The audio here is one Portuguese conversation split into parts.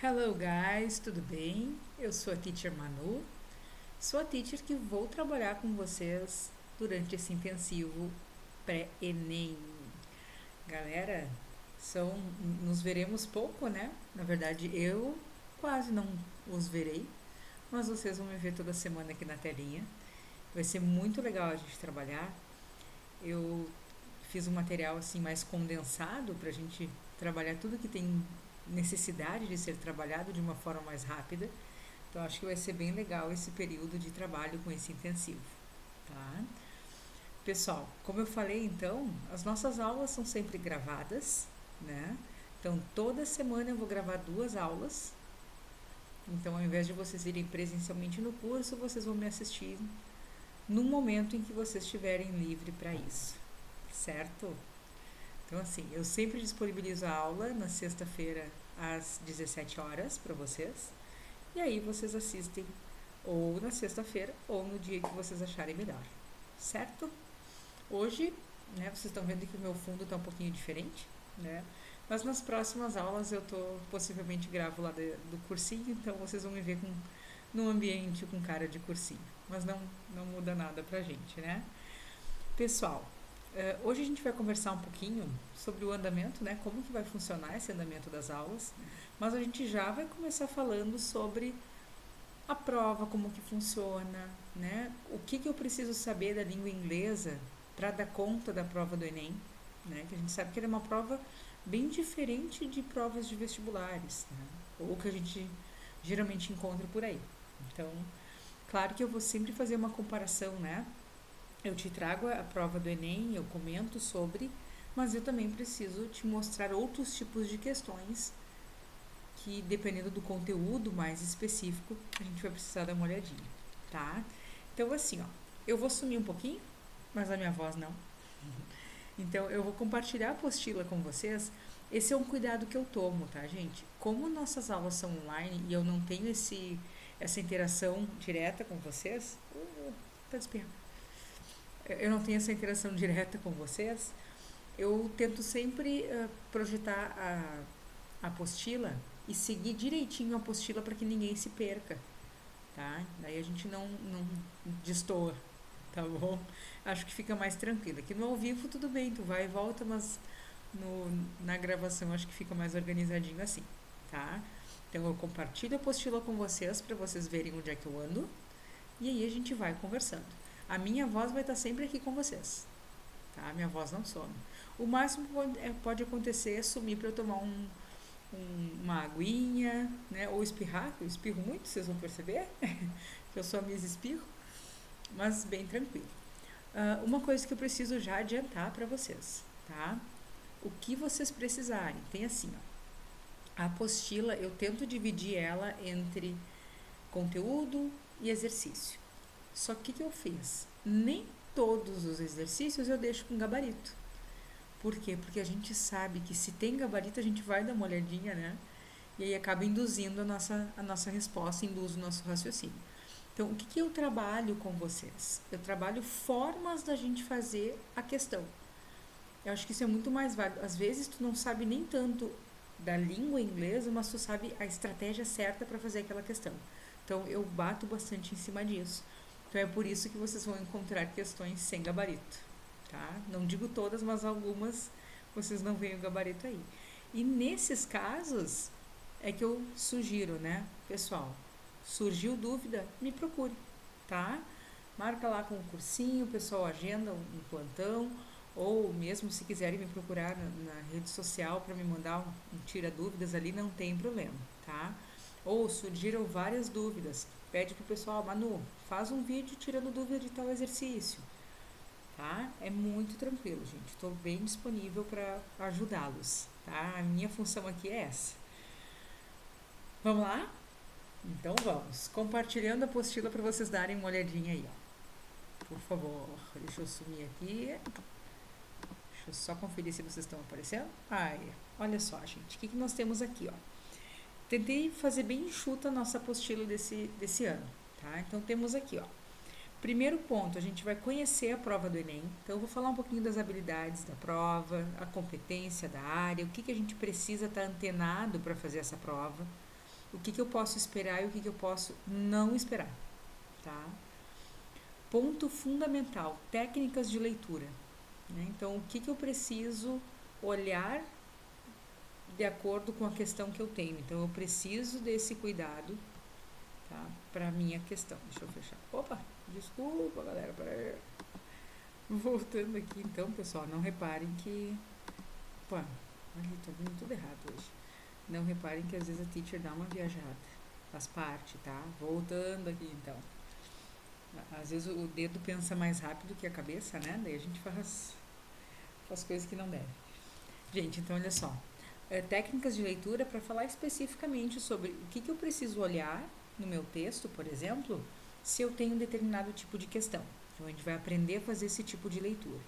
Hello guys, tudo bem? Eu sou a Teacher Manu, sou a teacher que vou trabalhar com vocês durante esse intensivo pré-ENEM. Galera, são, nos veremos pouco, né? Na verdade, eu quase não os verei, mas vocês vão me ver toda semana aqui na telinha. Vai ser muito legal a gente trabalhar. Eu fiz um material assim mais condensado para a gente trabalhar tudo que tem necessidade de ser trabalhado de uma forma mais rápida. Então acho que vai ser bem legal esse período de trabalho com esse intensivo, tá? Pessoal, como eu falei então, as nossas aulas são sempre gravadas, né? Então toda semana eu vou gravar 2 aulas. Então ao invés de vocês irem presencialmente no curso, vocês vão me assistir no momento em que vocês estiverem livre para isso, certo? Então assim, eu sempre disponibilizo a aula na sexta-feira às 17 horas para vocês. E aí vocês assistem ou na sexta-feira ou no dia que vocês acharem melhor, certo? Hoje, né, vocês estão vendo que o meu fundo está um pouquinho diferente, né? Mas nas próximas aulas eu tô possivelmente gravo lá do cursinho, então vocês vão me ver com num ambiente com cara de cursinho. Mas não muda nada pra gente, né? Pessoal, hoje a gente vai conversar um pouquinho sobre o andamento, né? Como que vai funcionar esse andamento das aulas. Mas a gente já vai começar falando sobre a prova, como que funciona, né? O que que eu preciso saber da língua inglesa para dar conta da prova do Enem, né? Que a gente sabe que ela é uma prova bem diferente de provas de vestibulares, né? Ou que a gente geralmente encontra por aí. Então, claro que eu vou sempre fazer uma comparação, né? Eu te trago a prova do Enem, eu comento sobre, mas eu também preciso te mostrar outros tipos de questões que, dependendo do conteúdo mais específico, a gente vai precisar dar uma olhadinha, tá? Então, assim, ó, eu vou sumir um pouquinho, mas a minha voz não. Então, eu vou compartilhar a apostila com vocês. Esse é um cuidado que eu tomo, tá, gente? Como nossas aulas são online e eu não tenho essa interação direta com vocês, tá espirrando. Eu não tenho essa interação direta com vocês, eu tento sempre projetar a apostila e seguir direitinho a apostila para que ninguém se perca, tá? Daí a gente não destoa, tá bom? Acho que fica mais tranquilo. Aqui no ao vivo tudo bem, tu vai e volta, mas na gravação acho que fica mais organizadinho assim, tá? Então eu compartilho a apostila com vocês para vocês verem onde é que eu ando e aí a gente vai conversando. A minha voz vai estar sempre aqui com vocês, tá? A minha voz não some. O máximo pode acontecer é sumir para eu tomar uma aguinha, né? Ou espirrar, que eu espirro muito, vocês vão perceber, que eu sou a Miss Espirro, mas bem tranquilo. Uma coisa que eu preciso já adiantar para vocês, tá? O que vocês precisarem, tem assim, ó, a apostila eu tento dividir ela entre conteúdo e exercício. Só que o que eu fiz? Nem todos os exercícios eu deixo com gabarito. Por quê? Porque a gente sabe que se tem gabarito a gente vai dar uma olhadinha, né? E aí acaba induzindo a nossa resposta, induz o nosso raciocínio. Então, o que, que eu trabalho com vocês? Eu trabalho formas da gente fazer a questão. Eu acho que isso é muito mais válido. Às vezes tu não sabe nem tanto da língua inglesa, mas tu sabe a estratégia certa para fazer aquela questão. Então, eu bato bastante em cima disso. Então, é por isso que vocês vão encontrar questões sem gabarito, tá? Não digo todas, mas algumas vocês não veem o gabarito aí. E nesses casos é que eu sugiro, né, pessoal, surgiu dúvida, me procure, tá? Marca lá com o cursinho, o pessoal agenda um plantão, ou mesmo se quiserem me procurar na rede social para me mandar um tira dúvidas ali, não tem problema, tá? Ou surgiram várias dúvidas, pede pro pessoal, Manu, faz um vídeo tirando dúvida de tal exercício, tá? É muito tranquilo, gente. Estou bem disponível para ajudá-los, tá? A minha função aqui é essa. Vamos lá? Então vamos. Compartilhando a apostila para vocês darem uma olhadinha aí, ó. Por favor, deixa eu sumir aqui. Deixa eu só conferir se vocês estão aparecendo. Ai, olha só, gente. O que, que nós temos aqui, ó? Tentei fazer bem enxuta a nossa apostila desse ano, tá? Então temos aqui, ó. Primeiro ponto, a gente vai conhecer a prova do Enem. Então, eu vou falar um pouquinho das habilidades da prova, a competência da área, o que, que a gente precisa estar antenado para fazer essa prova. O que eu posso esperar e o que eu posso não esperar, tá? Ponto fundamental, técnicas de leitura, né? Então, o que eu preciso olhar de acordo com a questão que eu tenho. Então, eu preciso desse cuidado, tá? Para minha questão. Deixa eu fechar. Opa, desculpa, galera. Voltando aqui, então, pessoal, não reparem que... Pô, ali, tô vendo tudo errado hoje. Não reparem que às vezes a teacher dá uma viajada. Faz parte, tá? Voltando aqui, então. Às vezes o dedo pensa mais rápido que a cabeça, né? Daí a gente faz coisas que não deve. Gente, então olha só. Técnicas de leitura para falar especificamente sobre o que eu preciso olhar no meu texto, por exemplo, se eu tenho um determinado tipo de questão. Então a gente vai aprender a fazer esse tipo de leitura.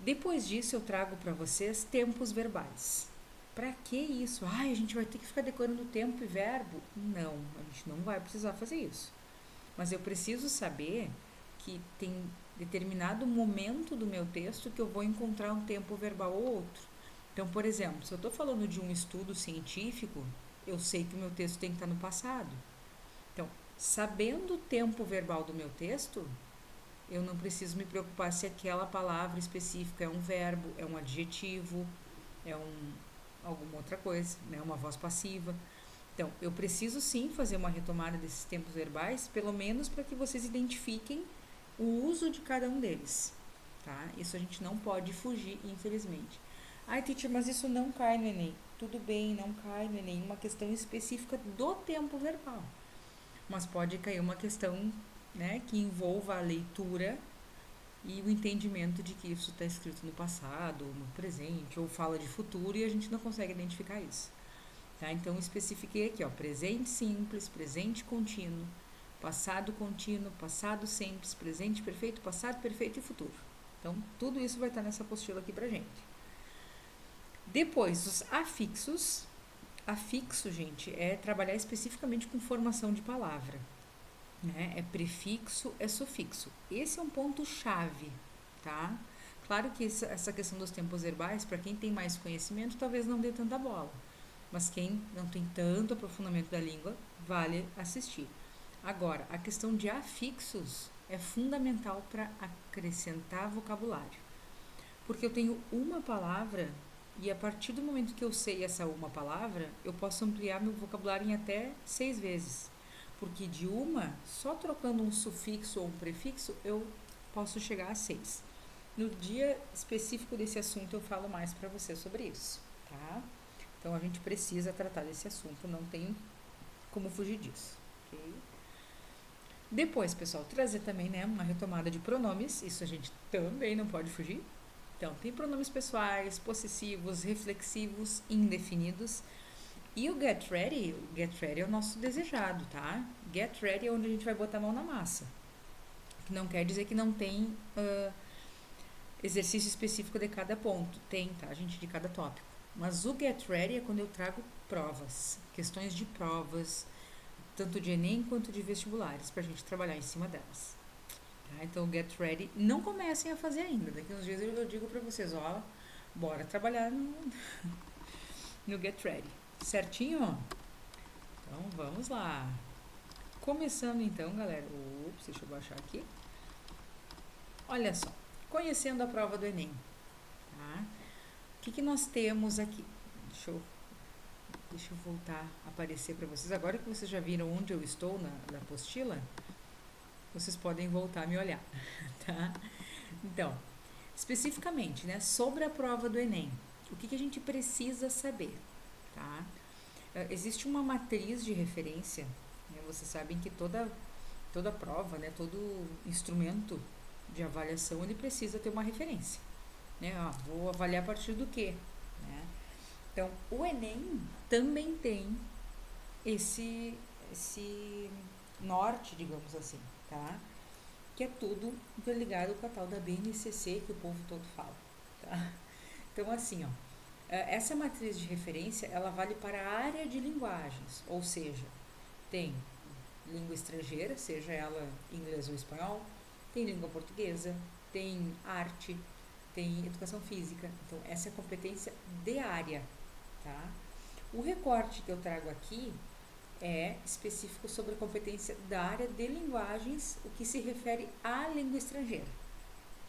Depois disso eu trago para vocês tempos verbais. Para que isso? Ai, a gente vai ter que ficar decorando tempo e verbo? Não, a gente não vai precisar fazer isso. Mas eu preciso saber que tem determinado momento do meu texto que eu vou encontrar um tempo verbal ou outro. Então, por exemplo, se eu estou falando de um estudo científico, eu sei que o meu texto tem que estar no passado. Então, sabendo o tempo verbal do meu texto, eu não preciso me preocupar se aquela palavra específica é um verbo, é um adjetivo, é alguma outra coisa, né? Uma voz passiva. Então, eu preciso sim fazer uma retomada desses tempos verbais, pelo menos para que vocês identifiquem o uso de cada um deles, tá? Isso a gente não pode fugir, infelizmente. Ai, teacher, mas isso não cai no Enem. Tudo bem, não cai no Enem, uma questão específica do tempo verbal. Mas pode cair uma questão, né, que envolva a leitura e o entendimento de que isso está escrito no passado, no presente, ou fala de futuro e a gente não consegue identificar isso. Tá? Então, especifiquei aqui, ó, presente simples, presente contínuo, passado contínuo, passado simples, presente perfeito, passado perfeito e futuro. Então, tudo isso vai estar nessa apostila aqui pra gente. Depois, os afixos. Afixo, gente, é trabalhar especificamente com formação de palavra, né? É prefixo, é sufixo. Esse é um ponto-chave, tá? Claro que essa questão dos tempos verbais, para quem tem mais conhecimento, talvez não dê tanta bola. Mas quem não tem tanto aprofundamento da língua, vale assistir. Agora, a questão de afixos é fundamental para acrescentar vocabulário. Porque eu tenho uma palavra e a partir do momento que eu sei essa uma palavra, eu posso ampliar meu vocabulário em até 6 vezes. Porque de uma, só trocando um sufixo ou um prefixo, eu posso chegar a 6. No dia específico desse assunto, eu falo mais para você sobre isso, tá? Então, a gente precisa tratar desse assunto, não tem como fugir disso, ok? Depois, pessoal, trazer também, né, uma retomada de pronomes, isso a gente também não pode fugir. Então, tem pronomes pessoais, possessivos, reflexivos, indefinidos. E o get ready é o nosso desejado, tá? Get ready é onde a gente vai botar a mão na massa. Que não quer dizer que não tem exercício específico de cada ponto. Tem, tá, gente, de cada tópico. Mas o get ready é quando eu trago provas, questões de provas, tanto de Enem quanto de vestibulares, pra gente trabalhar em cima delas. Tá? Então, o get ready, não comecem a fazer ainda. Daqui uns dias eu digo pra vocês, ó, bora trabalhar no get ready. Certinho? Então, vamos lá. Começando então, galera. Ops, deixa eu baixar aqui. Olha só, conhecendo a prova do Enem. Tá? O que nós temos aqui? Deixa eu voltar a aparecer para vocês. Agora que vocês já viram onde eu estou na apostila, vocês podem voltar a me olhar, tá? Então, especificamente, né, sobre a prova do Enem, o que a gente precisa saber, tá? Existe uma matriz de referência, né? Vocês sabem que toda prova, né, todo instrumento de avaliação, ele precisa ter uma referência, né? Vou avaliar a partir do quê? Né? Então, o Enem também tem esse norte, digamos assim, tá? Que é tudo ligado com a tal da BNCC que o povo todo fala, tá? Então, assim, ó, essa matriz de referência, ela vale para a área de linguagens, ou seja, tem língua estrangeira, seja ela inglês ou espanhol, tem língua portuguesa, tem arte, tem educação física. Então, essa é a competência de área, tá? O recorte que eu trago aqui é específico sobre a competência da área de linguagens, o que se refere à língua estrangeira.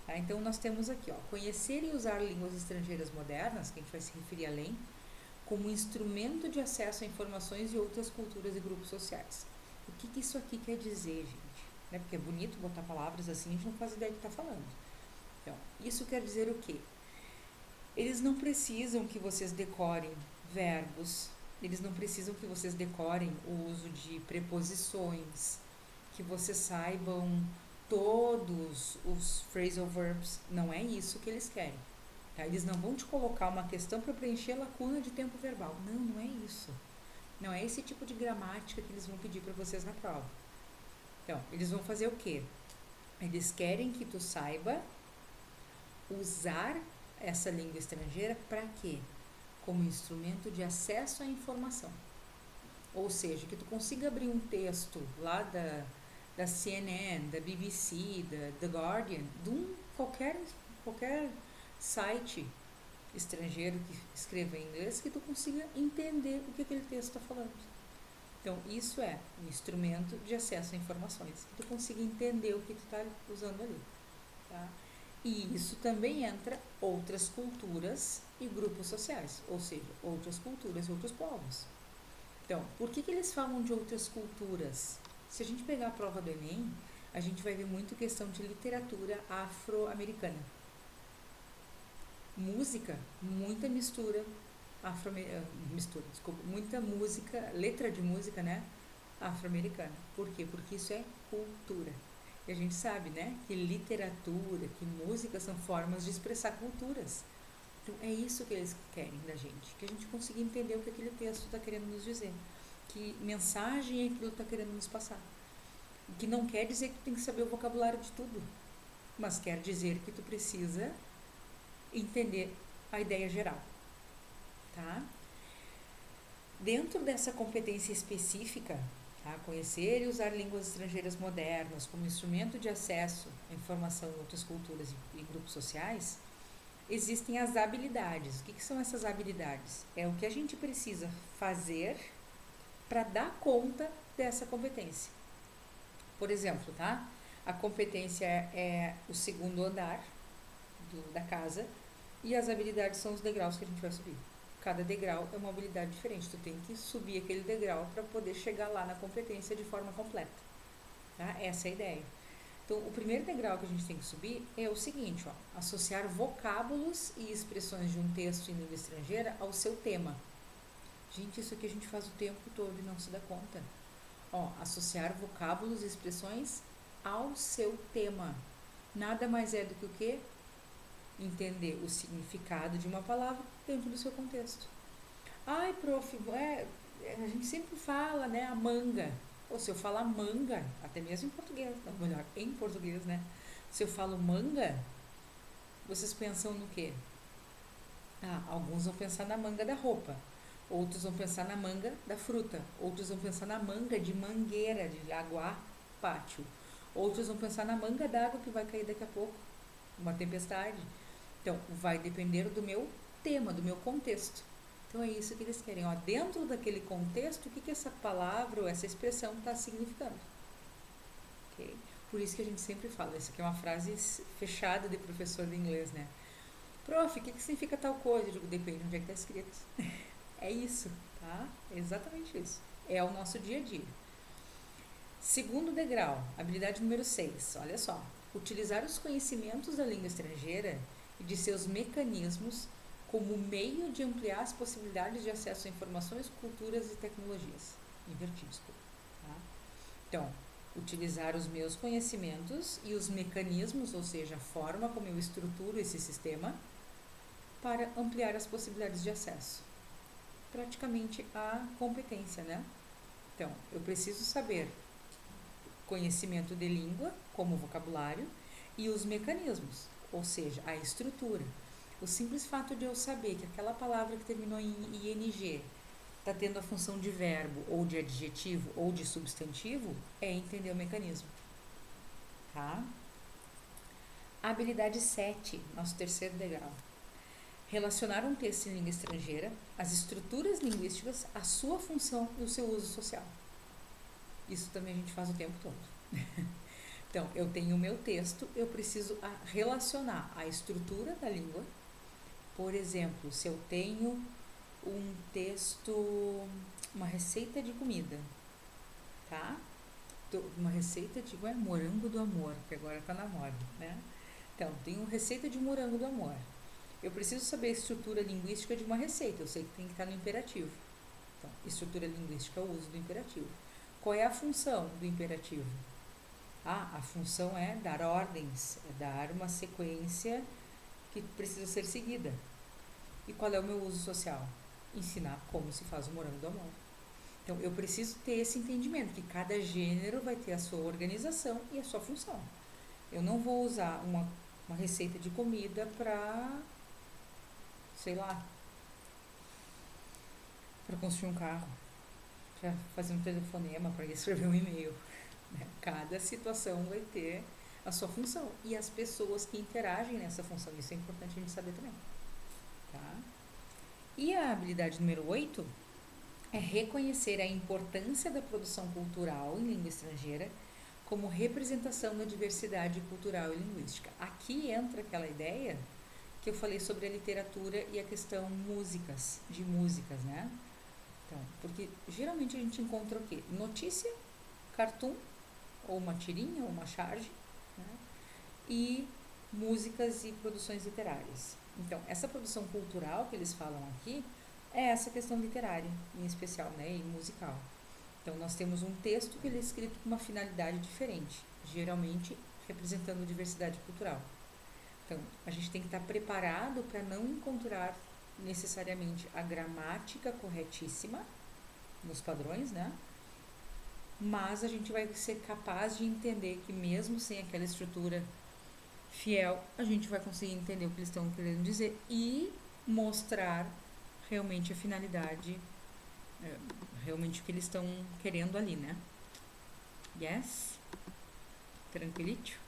Tá? Então, nós temos aqui, ó, conhecer e usar línguas estrangeiras modernas, que a gente vai se referir além, como instrumento de acesso a informações de outras culturas e grupos sociais. O que isso aqui quer dizer, gente? Né? Porque é bonito botar palavras assim, a gente não faz ideia do que está falando. Então, isso quer dizer o quê? Eles não precisam que vocês decorem verbos, eles não precisam que vocês decorem o uso de preposições, que vocês saibam todos os phrasal verbs. Não é isso que eles querem. Tá? Eles não vão te colocar uma questão para preencher a lacuna de tempo verbal. Não, não é isso. Não é esse tipo de gramática que eles vão pedir para vocês na prova. Então, eles vão fazer o quê? Eles querem que tu saiba usar essa língua estrangeira para quê? Como instrumento de acesso à informação. Ou seja, que tu consiga abrir um texto lá da CNN, da BBC, da The Guardian, de qualquer site estrangeiro que escreva em inglês, que tu consiga entender o que aquele texto está falando. Então, isso é um instrumento de acesso a informações, que tu consiga entender o que tu está usando ali. Tá? E isso também entra outras culturas e grupos sociais, ou seja, outras culturas e outros povos. Então, por que eles falam de outras culturas? Se a gente pegar a prova do Enem, a gente vai ver muito questão de literatura afro-americana. Música, muita muita música, letra de música, né? Afro-americana. Por quê? Porque isso é cultura. E a gente sabe, né, que literatura, que música são formas de expressar culturas. Então, é isso que eles querem da gente, que a gente consiga entender o que aquele texto está querendo nos dizer, que mensagem aquilo está querendo nos passar. O que não quer dizer que tu tem que saber o vocabulário de tudo, mas quer dizer que tu precisa entender a ideia geral, tá? Dentro dessa competência específica, tá? Conhecer e usar línguas estrangeiras modernas como instrumento de acesso à informação em outras culturas e grupos sociais, existem as habilidades. O que são essas habilidades? É o que a gente precisa fazer para dar conta dessa competência. Por exemplo, tá? A competência é o segundo andar da casa e as habilidades são os degraus que a gente vai subir. Cada degrau é uma habilidade diferente. Tu tem que subir aquele degrau para poder chegar lá na competência de forma completa. Tá? Essa é a ideia. Então, o primeiro degrau que a gente tem que subir é o seguinte, ó, associar vocábulos e expressões de um texto em língua estrangeira ao seu tema. Gente, isso aqui a gente faz o tempo todo e não se dá conta. Ó, associar vocábulos e expressões ao seu tema. Nada mais é do que o quê? Entender o significado de uma palavra dentro do seu contexto. Ai, prof, a gente sempre fala, né, a manga. Ou se eu falar manga, até mesmo em português, não, melhor, em português, né? Se eu falo manga, vocês pensam no quê? Ah, alguns vão pensar na manga da roupa, outros vão pensar na manga da fruta, outros vão pensar na manga de mangueira, de aguar pátio, outros vão pensar na manga d'água que vai cair daqui a pouco, uma tempestade. Então, vai depender do meu tema, do meu contexto. Então, é isso que eles querem. Ó, dentro daquele contexto, o que essa palavra ou essa expressão está significando. Okay? Por isso que a gente sempre fala, isso aqui é uma frase fechada de professor de inglês, né? Prof, o que significa tal coisa? Eu digo, depende de onde é que está escrito. É isso, tá? É exatamente isso. É o nosso dia a dia. Segundo degrau, habilidade número 6. Olha só. Utilizar os conhecimentos da língua estrangeira e de seus mecanismos como meio de ampliar as possibilidades de acesso a informações, culturas e tecnologias. Invertido, desculpa. Tá? Então, utilizar os meus conhecimentos e os mecanismos, ou seja, a forma como eu estruturo esse sistema, para ampliar as possibilidades de acesso. Praticamente a competência, né? Então, eu preciso saber conhecimento de língua, como vocabulário, e os mecanismos, ou seja, a estrutura. O simples fato de eu saber que aquela palavra que terminou em ing está tendo a função de verbo, ou de adjetivo, ou de substantivo, é entender o mecanismo. Tá? Habilidade 7, nosso terceiro degrau. Relacionar um texto em língua estrangeira, as estruturas linguísticas, a sua função e o seu uso social. Isso também a gente faz o tempo todo. Então, eu tenho o meu texto, eu preciso relacionar a estrutura da língua. Por exemplo, se eu tenho um texto, uma receita de comida, tá? Uma receita de morango do amor, que agora tá na moda, né? Então, tem uma receita de morango do amor. Eu preciso saber a estrutura linguística de uma receita, eu sei que tem que estar no imperativo. Então, estrutura linguística é o uso do imperativo. Qual é a função do imperativo? A função é dar ordens, é dar uma sequência que precisa ser seguida. E qual é o meu uso social? Ensinar como se faz o morango do amor. Então, eu preciso ter esse entendimento, que cada gênero vai ter a sua organização e a sua função. Eu não vou usar uma receita de comida para, sei lá, para construir um carro, para fazer um telefonema, para escrever um e-mail. Né? Cada situação vai ter a sua função e as pessoas que interagem nessa função. Isso é importante a gente saber também. Tá? E a habilidade número 8 é reconhecer a importância da produção cultural em língua estrangeira como representação da diversidade cultural e linguística. Aqui entra aquela ideia que eu falei sobre a literatura e a questão de músicas, né? Então, porque geralmente a gente encontra o quê? Notícia, cartoon, ou uma tirinha, ou uma charge, né? E músicas e produções literárias. Então, essa produção cultural que eles falam aqui é essa questão literária, em especial, né, e musical. Então, nós temos um texto que ele é escrito com uma finalidade diferente, geralmente representando diversidade cultural. Então, a gente tem que estar preparado para não encontrar necessariamente a gramática corretíssima nos padrões, né? Mas a gente vai ser capaz de entender que mesmo sem aquela estrutura fiel, a gente vai conseguir entender o que eles estão querendo dizer e mostrar realmente a finalidade, realmente o que eles estão querendo ali, né? Yes? Tranquilito?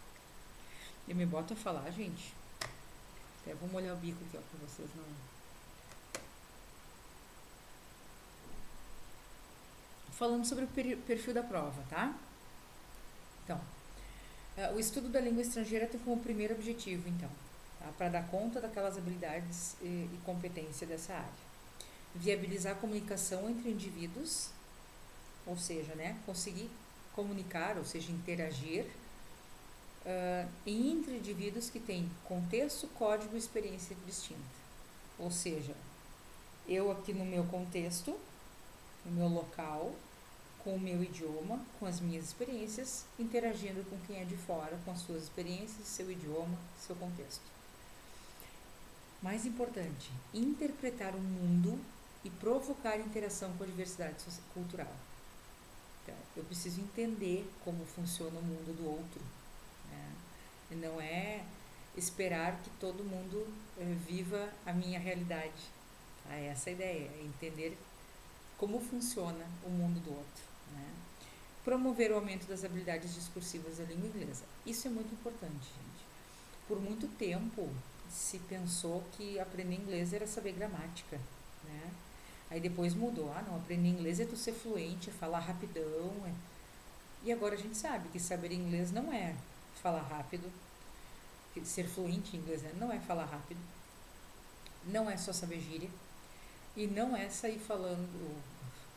Eu me boto a falar, gente. Até vou molhar o bico aqui, ó, pra vocês não... Falando sobre o perfil da prova, tá? Então, o estudo da língua estrangeira tem como primeiro objetivo, então, tá? Para dar conta daquelas habilidades e competência dessa área. Viabilizar a comunicação entre indivíduos, ou seja, né, conseguir comunicar, ou seja, interagir entre indivíduos que têm contexto, código e experiência distinta. Ou seja, eu aqui no meu contexto, no meu local, com o meu idioma, com as minhas experiências, interagindo com quem é de fora, com as suas experiências, seu idioma, seu contexto. Mais importante, interpretar o mundo e provocar interação com a diversidade cultural. Então, eu preciso entender como funciona o mundo do outro, né? E não é esperar que todo mundo viva a minha realidade. Tá? Essa é a ideia, é entender como funciona o mundo do outro. Né? Promover o aumento das habilidades discursivas da língua inglesa. Isso é muito importante, gente. Por muito tempo se pensou que aprender inglês era saber gramática, né? Aí depois mudou. Não, aprender inglês é tu ser fluente, é falar rapidão. E agora a gente sabe que saber inglês não é falar rápido, ser fluente em inglês, né? Não é falar rápido, não é só saber gíria, e não é sair falando,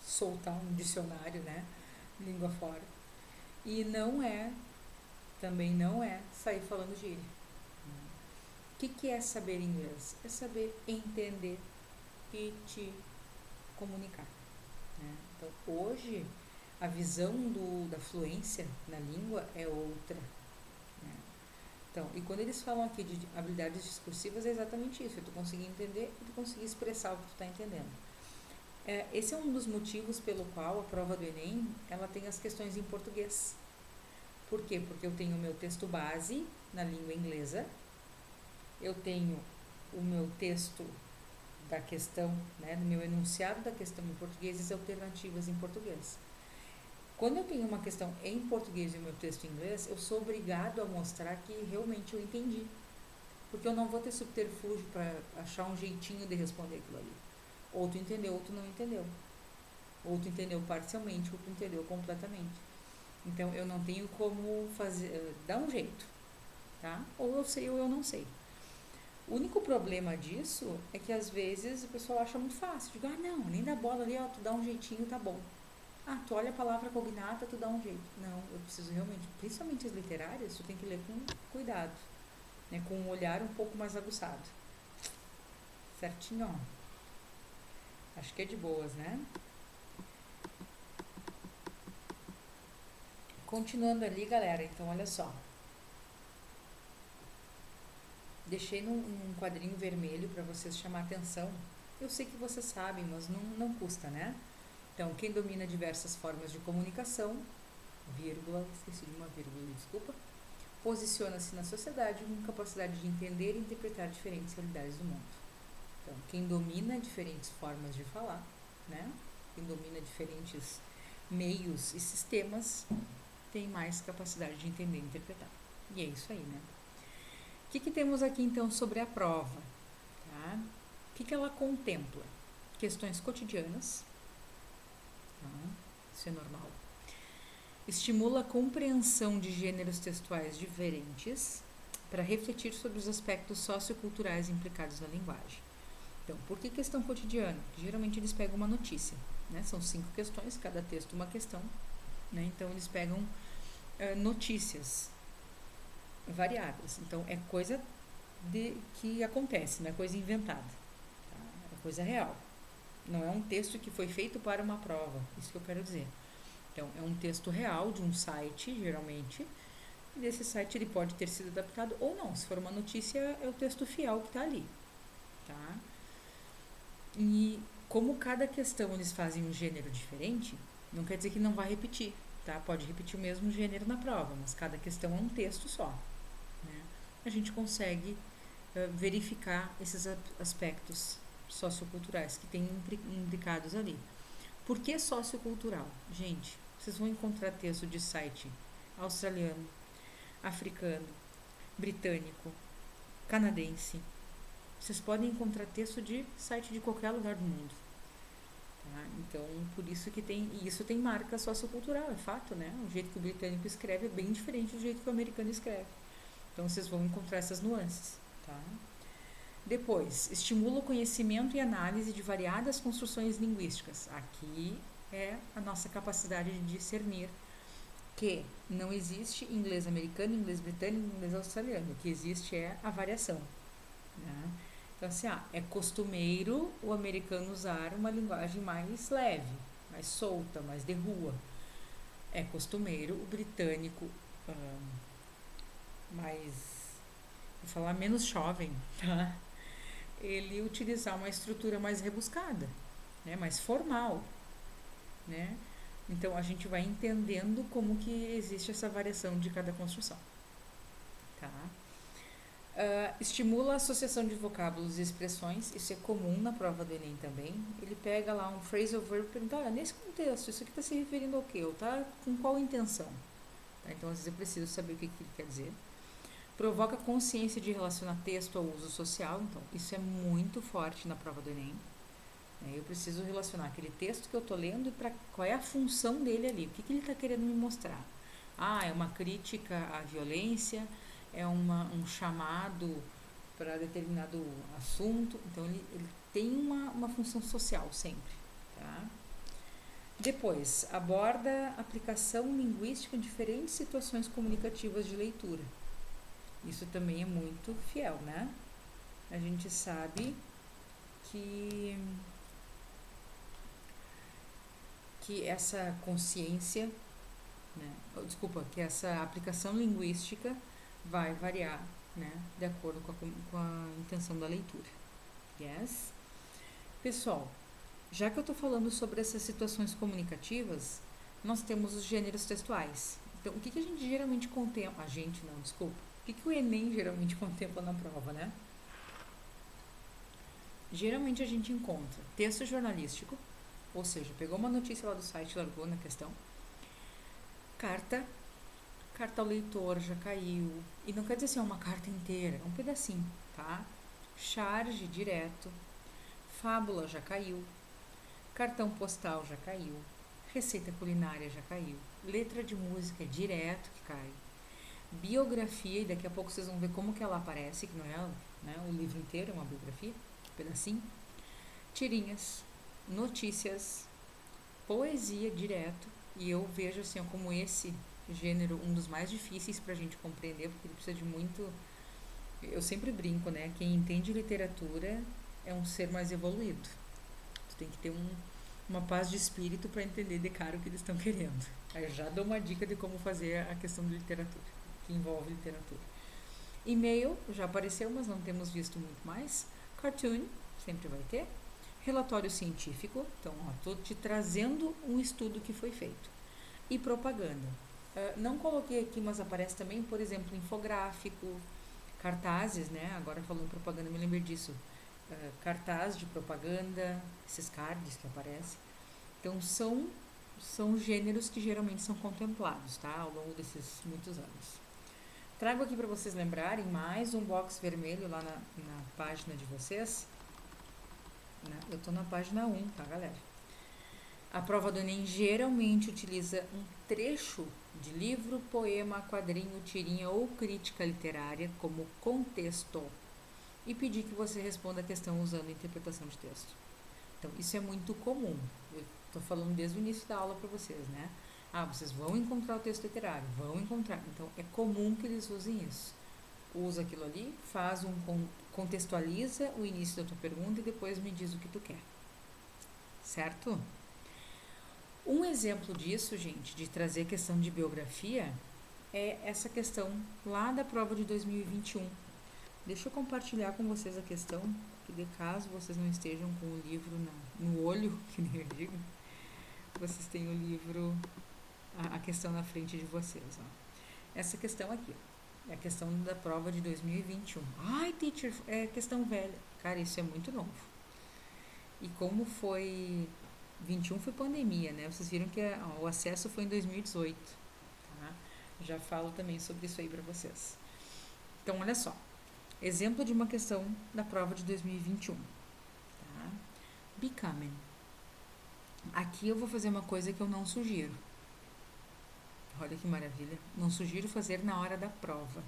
soltar um dicionário, né? Língua fora. E também não é sair falando gíria. O que é saber inglês? É saber entender e te comunicar. Né? Então, hoje, a visão da fluência na língua é outra. Né? Então, e quando eles falam aqui de habilidades discursivas, é exatamente isso. É tu conseguir entender e tu conseguir expressar o que tu está entendendo. Esse é um dos motivos pelo qual a prova do Enem, ela tem as questões em português. Por quê? Porque eu tenho o meu texto base na língua inglesa, eu tenho o meu texto da questão, né, no meu enunciado da questão em português e as alternativas em português. Quando eu tenho uma questão em português e o meu texto em inglês, eu sou obrigado a mostrar que realmente eu entendi. Porque eu não vou ter subterfúgio para achar um jeitinho de responder aquilo ali. Ou tu entendeu, ou tu não entendeu. Ou tu entendeu parcialmente, ou tu entendeu completamente. Então eu não tenho como fazer, dar um jeito, tá? Ou eu sei ou eu não sei. O único problema disso é que às vezes o pessoal acha muito fácil. Digo, não, nem dá bola ali, ó, tu dá um jeitinho, tá bom. Tu olha a palavra cognata, tu dá um jeito. Não, eu preciso realmente, principalmente as literárias, tu tem que ler com cuidado, né? Com um olhar um pouco mais aguçado. Certinho, ó. Acho que é de boas, né? Continuando ali, galera, então olha só. Deixei num quadrinho vermelho para vocês chamar atenção. Eu sei que vocês sabem, mas não custa, né? Então, quem domina diversas formas de comunicação, vírgula, esqueci de uma vírgula, desculpa, posiciona-se na sociedade com capacidade de entender e interpretar diferentes realidades do mundo. Então, quem domina diferentes formas de falar, né? Quem domina diferentes meios e sistemas, tem mais capacidade de entender e interpretar. E é isso aí, né? O que temos aqui então sobre a prova? Tá? O que ela contempla? Questões cotidianas, tá? Isso é normal. Estimula a compreensão de gêneros textuais diferentes para refletir sobre os aspectos socioculturais implicados na linguagem. Então, por que questão cotidiana? Geralmente eles pegam uma notícia, né? São 5 questões, cada texto uma questão, né? Então eles pegam notícias variadas. Então é coisa que acontece, não é coisa inventada, tá? É coisa real. Não é um texto que foi feito para uma prova, isso que eu quero dizer. Então é um texto real de um site, geralmente, e desse site ele pode ter sido adaptado ou não. Se for uma notícia, é o texto fiel que está ali, tá? E como cada questão eles fazem um gênero diferente, não quer dizer que não vai repetir, tá? Pode repetir o mesmo gênero na prova, mas cada questão é um texto só, né? A gente consegue verificar esses aspectos socioculturais que tem implicados ali. Por que sociocultural? Gente, vocês vão encontrar texto de site australiano, africano, britânico, canadense. Vocês podem encontrar texto de site de qualquer lugar do mundo. Tá? Então, por isso que tem... E isso tem marca sociocultural, é fato, né? O jeito que o britânico escreve é bem diferente do jeito que o americano escreve. Então, vocês vão encontrar essas nuances, tá? Depois, estimula o conhecimento e análise de variadas construções linguísticas. Aqui é a nossa capacidade de discernir que não existe inglês americano, inglês britânico, inglês australiano. O que existe é a variação, né? Então, assim, é costumeiro o americano usar uma linguagem mais leve, mais solta, mais de rua. É costumeiro o britânico mais, vou falar, menos jovem, tá? Ele utilizar uma estrutura mais rebuscada, né? Mais formal, né? Então, a gente vai entendendo como que existe essa variação de cada construção, tá? Estimula a associação de vocábulos e expressões, isso é comum na prova do Enem também. Ele pega lá um phrasal verb e pergunta, nesse contexto, isso aqui está se referindo ao quê? Ou está com qual intenção? Tá? Então, às vezes eu preciso saber o que ele quer dizer. Provoca consciência de relacionar texto ao uso social, então isso é muito forte na prova do Enem. Eu preciso relacionar aquele texto que eu estou lendo e qual é a função dele ali, o que ele está querendo me mostrar. É uma crítica à violência, é um chamado para determinado assunto, então ele tem uma função social sempre, tá? Depois, aborda a aplicação linguística em diferentes situações comunicativas de leitura. Isso também é muito fiel, né? A gente sabe que essa consciência, né? Que essa aplicação linguística vai variar, né? De acordo com a intenção da leitura. Yes? Pessoal, já que eu estou falando sobre essas situações comunicativas, nós temos os gêneros textuais. Então, o que a gente geralmente contempla? O que o Enem geralmente contempla na prova, né? Geralmente a gente encontra texto jornalístico, ou seja, pegou uma notícia lá do site e largou na questão, carta, Carta ao leitor já caiu. E não quer dizer assim, uma carta inteira, é um pedacinho, tá? Charge direto. Fábula já caiu. Cartão postal já caiu. Receita culinária já caiu. Letra de música direto que cai. Biografia, e daqui a pouco vocês vão ver como que ela aparece, que não é, né, o livro inteiro, é uma biografia, um pedacinho. Tirinhas, notícias, poesia direto. E eu vejo assim, como esse gênero um dos mais difíceis pra gente compreender, porque ele precisa de muito. Eu sempre brinco, né? Quem entende literatura é um ser mais evoluído. Tu tem que ter uma paz de espírito para entender de cara o que eles estão querendo. Aí eu já dou uma dica de como fazer a questão de literatura, que envolve literatura. E-mail já apareceu, mas não temos visto muito mais. Cartoon, sempre vai ter. Relatório científico, então estou te trazendo um estudo que foi feito. E propaganda. Não coloquei aqui, mas aparece também, por exemplo, infográfico, cartazes, né? Agora falando propaganda, me lembrei disso. Cartaz de propaganda, esses cards que aparecem. Então são gêneros que geralmente são contemplados, tá? Ao longo desses muitos anos. Trago aqui para vocês lembrarem mais um box vermelho lá na página de vocês. Eu tô na página 1, tá, galera? A prova do Enem geralmente utiliza um trecho de livro, poema, quadrinho, tirinha ou crítica literária como contexto e pedir que você responda a questão usando interpretação de texto. Então, isso é muito comum. Eu estou falando desde o início da aula para vocês, né? Vocês vão encontrar o texto literário, vão encontrar. Então, é comum que eles usem isso. Usa aquilo ali, contextualiza o início da tua pergunta e depois me diz o que tu quer. Certo? Um exemplo disso, gente, de trazer questão de biografia, é essa questão lá da prova de 2021. Deixa eu compartilhar com vocês a questão, que de caso vocês não estejam com o livro no olho, que nem eu digo, vocês têm o livro, a questão na frente de vocês. Ó. Essa questão aqui, é a questão da prova de 2021. Ai, teacher, é questão velha. Cara, isso é muito novo. E como foi... 21 foi pandemia, né? Vocês viram que o acesso foi em 2018. Tá? Já falo também sobre isso aí para vocês. Então, olha só. Exemplo de uma questão da prova de 2021. Tá? Becoming. Aqui eu vou fazer uma coisa que eu não sugiro. Olha que maravilha. Não sugiro fazer na hora da prova.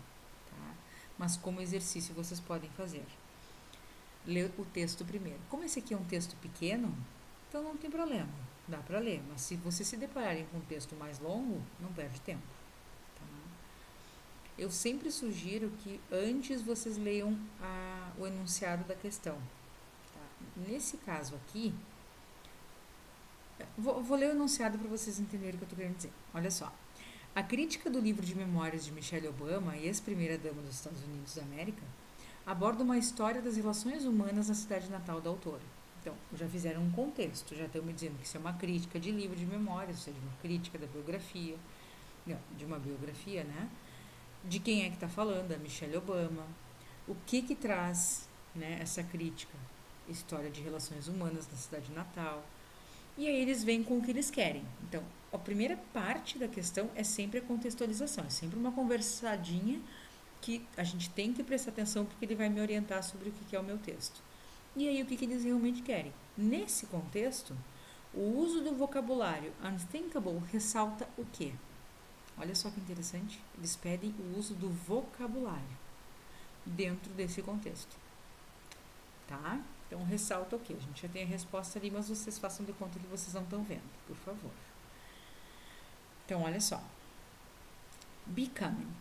Tá? Mas como exercício vocês podem fazer. Ler o texto primeiro. Como esse aqui é um texto pequeno, então não tem problema, dá para ler. Mas se vocês se depararem com um texto mais longo, não perde tempo. Tá? Eu sempre sugiro que antes vocês leiam o enunciado da questão. Tá? Nesse caso aqui, vou ler o enunciado para vocês entenderem o que eu estou querendo dizer. Olha só. A crítica do livro de memórias de Michelle Obama, ex-primeira-dama dos Estados Unidos da América, aborda uma história das relações humanas na cidade natal da autora. Então, já fizeram um contexto, já estão me dizendo que isso é uma crítica de livro de memórias, ou seja, uma crítica da biografia, não, de uma biografia, né? De quem é que está falando, a Michelle Obama, o que traz, né, essa crítica, história de relações humanas na cidade natal, e aí eles vêm com o que eles querem. Então, a primeira parte da questão é sempre a contextualização, é sempre uma conversadinha que a gente tem que prestar atenção porque ele vai me orientar sobre o que é o meu texto. E aí, o que eles realmente querem? Nesse contexto, o uso do vocabulário unthinkable ressalta o quê? Olha só que interessante. Eles pedem o uso do vocabulário dentro desse contexto. Tá? Então, ressalta o quê? A gente já tem a resposta ali, mas vocês façam de conta que vocês não estão vendo, por favor. Então, olha só. Becoming.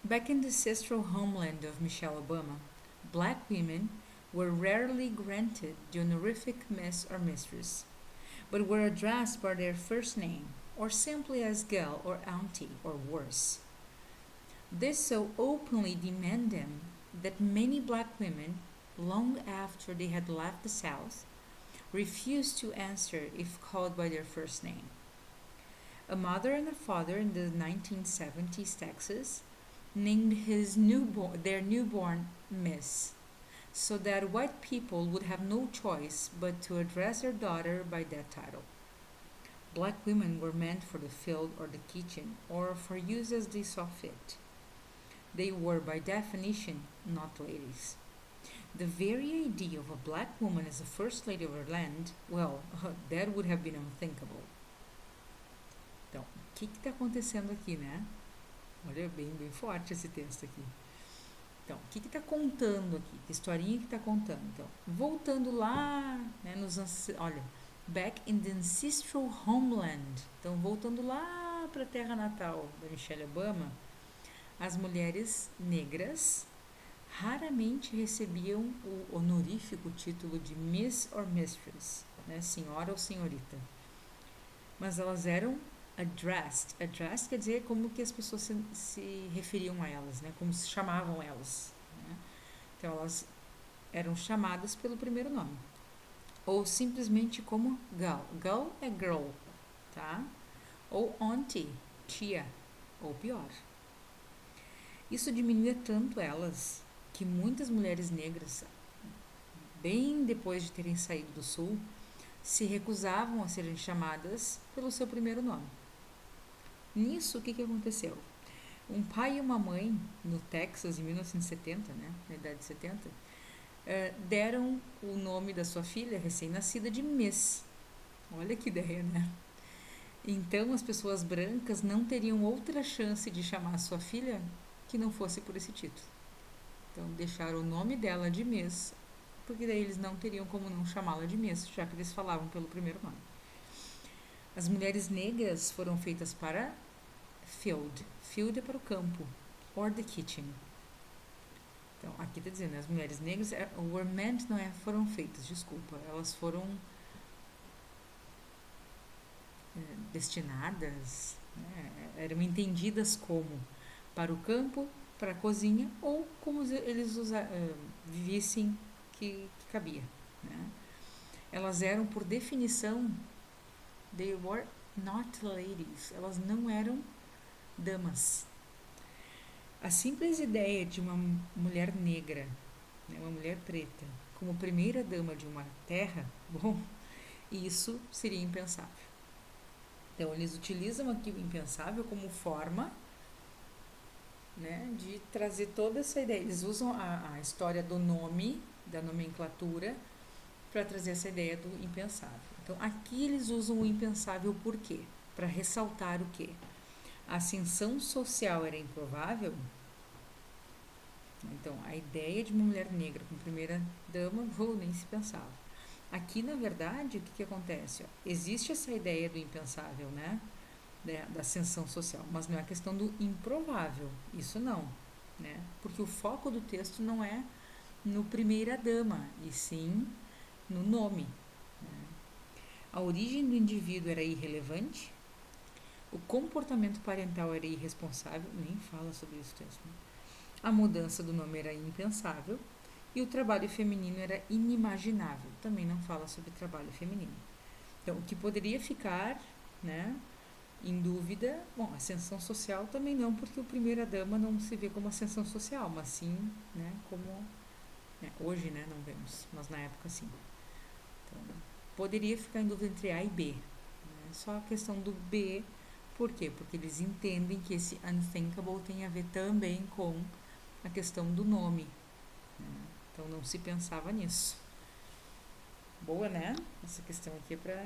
Back in the ancestral homeland of Michelle Obama, black women were rarely granted the honorific Miss or Mistress, but were addressed by their first name, or simply as gal or auntie, or worse. This so openly demanded them that many black women, long after they had left the South, refused to answer if called by their first name. A mother and a father in the 1970s Texas named their newborn Miss, so that white people would have no choice but to address their daughter by that title. black women were meant for the field or the kitchen, or for use as they saw fit. They were, by definition, not ladies. The very idea of a black woman as the first lady of her land, well, that would have been unthinkable. Então, o que está acontecendo aqui, né? Olha, bem forte esse texto aqui. Então, o que está contando aqui? Que historinha que está contando? Então, voltando lá, né, olha, back in the ancestral homeland. Então, voltando lá para a terra natal da Michelle Obama, as mulheres negras raramente recebiam o honorífico título de Miss or Mistress, né, senhora ou senhorita. Mas elas eram addressed. Addressed quer dizer como que as pessoas se referiam a elas, né? Como se chamavam elas. Né? Então, elas eram chamadas pelo primeiro nome. Ou simplesmente como gal. Gal é girl, tá? Ou auntie, tia, ou pior. Isso diminuía tanto elas que muitas mulheres negras, bem depois de terem saído do sul, se recusavam a serem chamadas pelo seu primeiro nome. Nisso, o que aconteceu? Um pai e uma mãe, no Texas, em 1970, né, na idade de 70, deram o nome da sua filha recém-nascida de Miss. Olha que ideia, né? Então, as pessoas brancas não teriam outra chance de chamar a sua filha que não fosse por esse título. Então, deixaram o nome dela de Miss, porque daí eles não teriam como não chamá-la de Miss, já que eles falavam pelo primeiro nome. As mulheres negras foram feitas para field. Field é para o campo. Or the kitchen. Então, aqui está dizendo, as mulheres negras were meant, não é, foram feitas, desculpa. Elas foram destinadas, né, eram entendidas como para o campo, para a cozinha, ou como eles vissem que cabia. Né? Elas eram, por definição, they were not ladies. Elas não eram damas. A simples ideia de uma mulher negra, né, uma mulher preta, como primeira dama de uma terra, bom, isso seria impensável. Então, eles utilizam aqui o impensável como forma, né, de trazer toda essa ideia. Eles usam a história do nome, da nomenclatura, para trazer essa ideia do impensável. Então, aqui eles usam o impensável por quê? Para ressaltar o quê? A ascensão social era improvável. Então, a ideia de uma mulher negra como primeira dama, nem se pensava. Aqui, na verdade, o que acontece? Existe essa ideia do impensável, né? Da ascensão social, mas não é a questão do improvável. Isso não, né? Porque o foco do texto não é no primeira dama, e sim no nome. Né? A origem do indivíduo era irrelevante, o comportamento parental era irresponsável, nem fala sobre isso o texto. Né? A mudança do nome era impensável e o trabalho feminino era inimaginável. Também não fala sobre trabalho feminino. Então, o que poderia ficar, né, em dúvida, bom, ascensão social também não, porque o primeira dama não se vê como ascensão social, mas sim, né, como hoje, né, não vemos, mas na época sim. Então, poderia ficar em dúvida entre A e B. Né? Só a questão do B, por quê? Porque eles entendem que esse unthinkable tem a ver também com a questão do nome. Né? Então, não se pensava nisso. Boa, né? Essa questão aqui é para...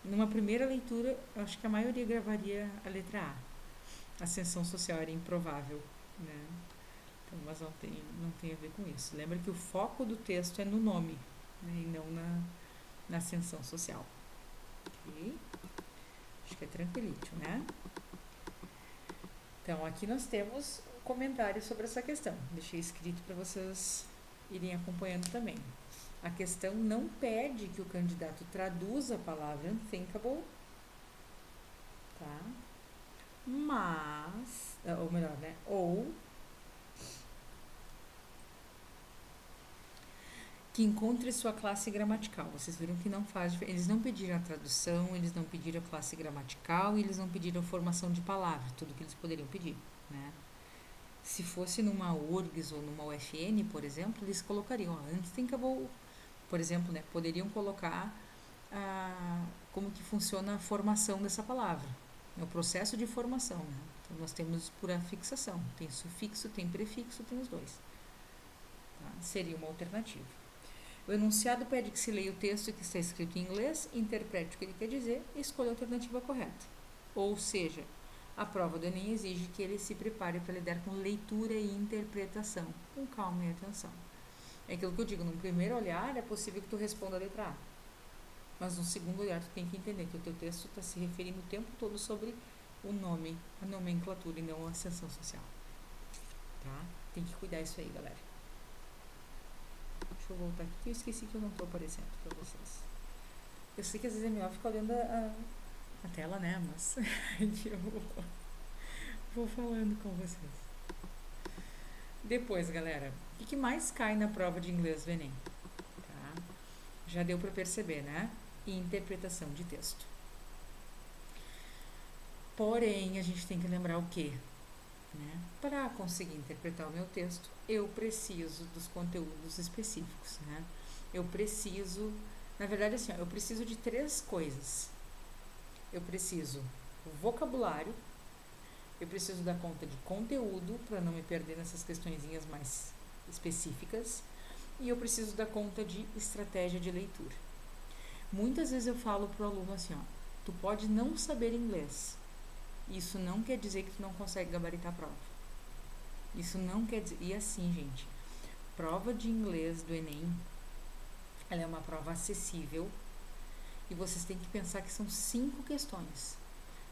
Numa primeira leitura, eu acho que a maioria gravaria a letra A. Ascensão social era improvável, né? Então, mas não tem a ver com isso. Lembra que o foco do texto é no nome, né? E não na ascensão social. Ok? Acho que é tranquilito, né? Então, aqui nós temos um comentário sobre essa questão. Deixei escrito para vocês irem acompanhando também. A questão não pede que o candidato traduza a palavra unthinkable, tá? Mas, ou melhor, né? Ou que encontre sua classe gramatical. Vocês viram que não faz diferença. Eles não pediram a tradução, eles não pediram a classe gramatical e eles não pediram formação de palavra, tudo que eles poderiam pedir, né? Se fosse numa URGS ou numa UFN, por exemplo, eles colocariam unthinkable, por exemplo, né? Poderiam colocar como que funciona a formação dessa palavra. É o processo de formação, né? Então, nós temos por afixação. Tem sufixo, tem prefixo, tem os dois. Tá? Seria uma alternativa. O enunciado pede que se leia o texto que está escrito em inglês, interprete o que ele quer dizer e escolha a alternativa correta. Ou seja, a prova do Enem exige que ele se prepare para lidar com leitura e interpretação, com calma e atenção. É aquilo que eu digo, num primeiro olhar é possível que tu responda a letra A, mas no segundo olhar tu tem que entender que o teu texto está se referindo o tempo todo sobre o nome, a nomenclatura e não a ascensão social. Tá? Tem que cuidar isso aí, galera. Deixa eu voltar aqui que eu esqueci que eu não estou aparecendo para vocês. Eu sei que às vezes é melhor ficar olhando a tela, né? Mas eu vou falando com vocês. Depois, galera, o que mais cai na prova de inglês do Enem? Tá? Já deu para perceber, né? E interpretação de texto. Porém, a gente tem que lembrar o quê? Né? Para conseguir interpretar o meu texto, eu preciso dos conteúdos específicos, né? Eu preciso, na verdade, assim, eu preciso de 3 coisas. Eu preciso do vocabulário, eu preciso dar conta de conteúdo para não me perder nessas questõezinhas mais específicas, e eu preciso dar conta de estratégia de leitura. Muitas vezes eu falo pro aluno assim, ó, tu pode não saber inglês. Isso não quer dizer que tu não consegue gabaritar a prova. Isso não quer dizer... E assim, gente, prova de inglês do Enem, ela é uma prova acessível e vocês têm que pensar que são 5 questões.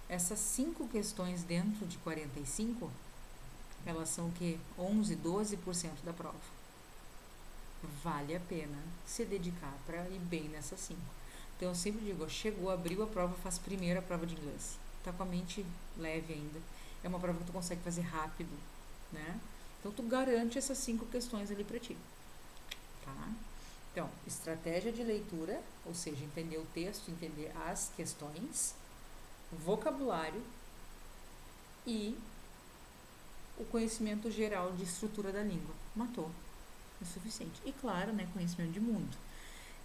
Essas 5 questões dentro de 45, elas são o quê? 11, 12% da prova. Vale a pena se dedicar para ir bem nessas 5. Então eu sempre digo, chegou, abriu a prova, faz primeiro a prova de inglês. Tá com a mente leve ainda. É uma prova que tu consegue fazer rápido, né? Então tu garante essas 5 questões ali pra ti, tá? Então, estratégia de leitura, ou seja, entender o texto, entender as questões, vocabulário e o conhecimento geral de estrutura da língua. Matou. É suficiente. E claro, né, conhecimento de mundo.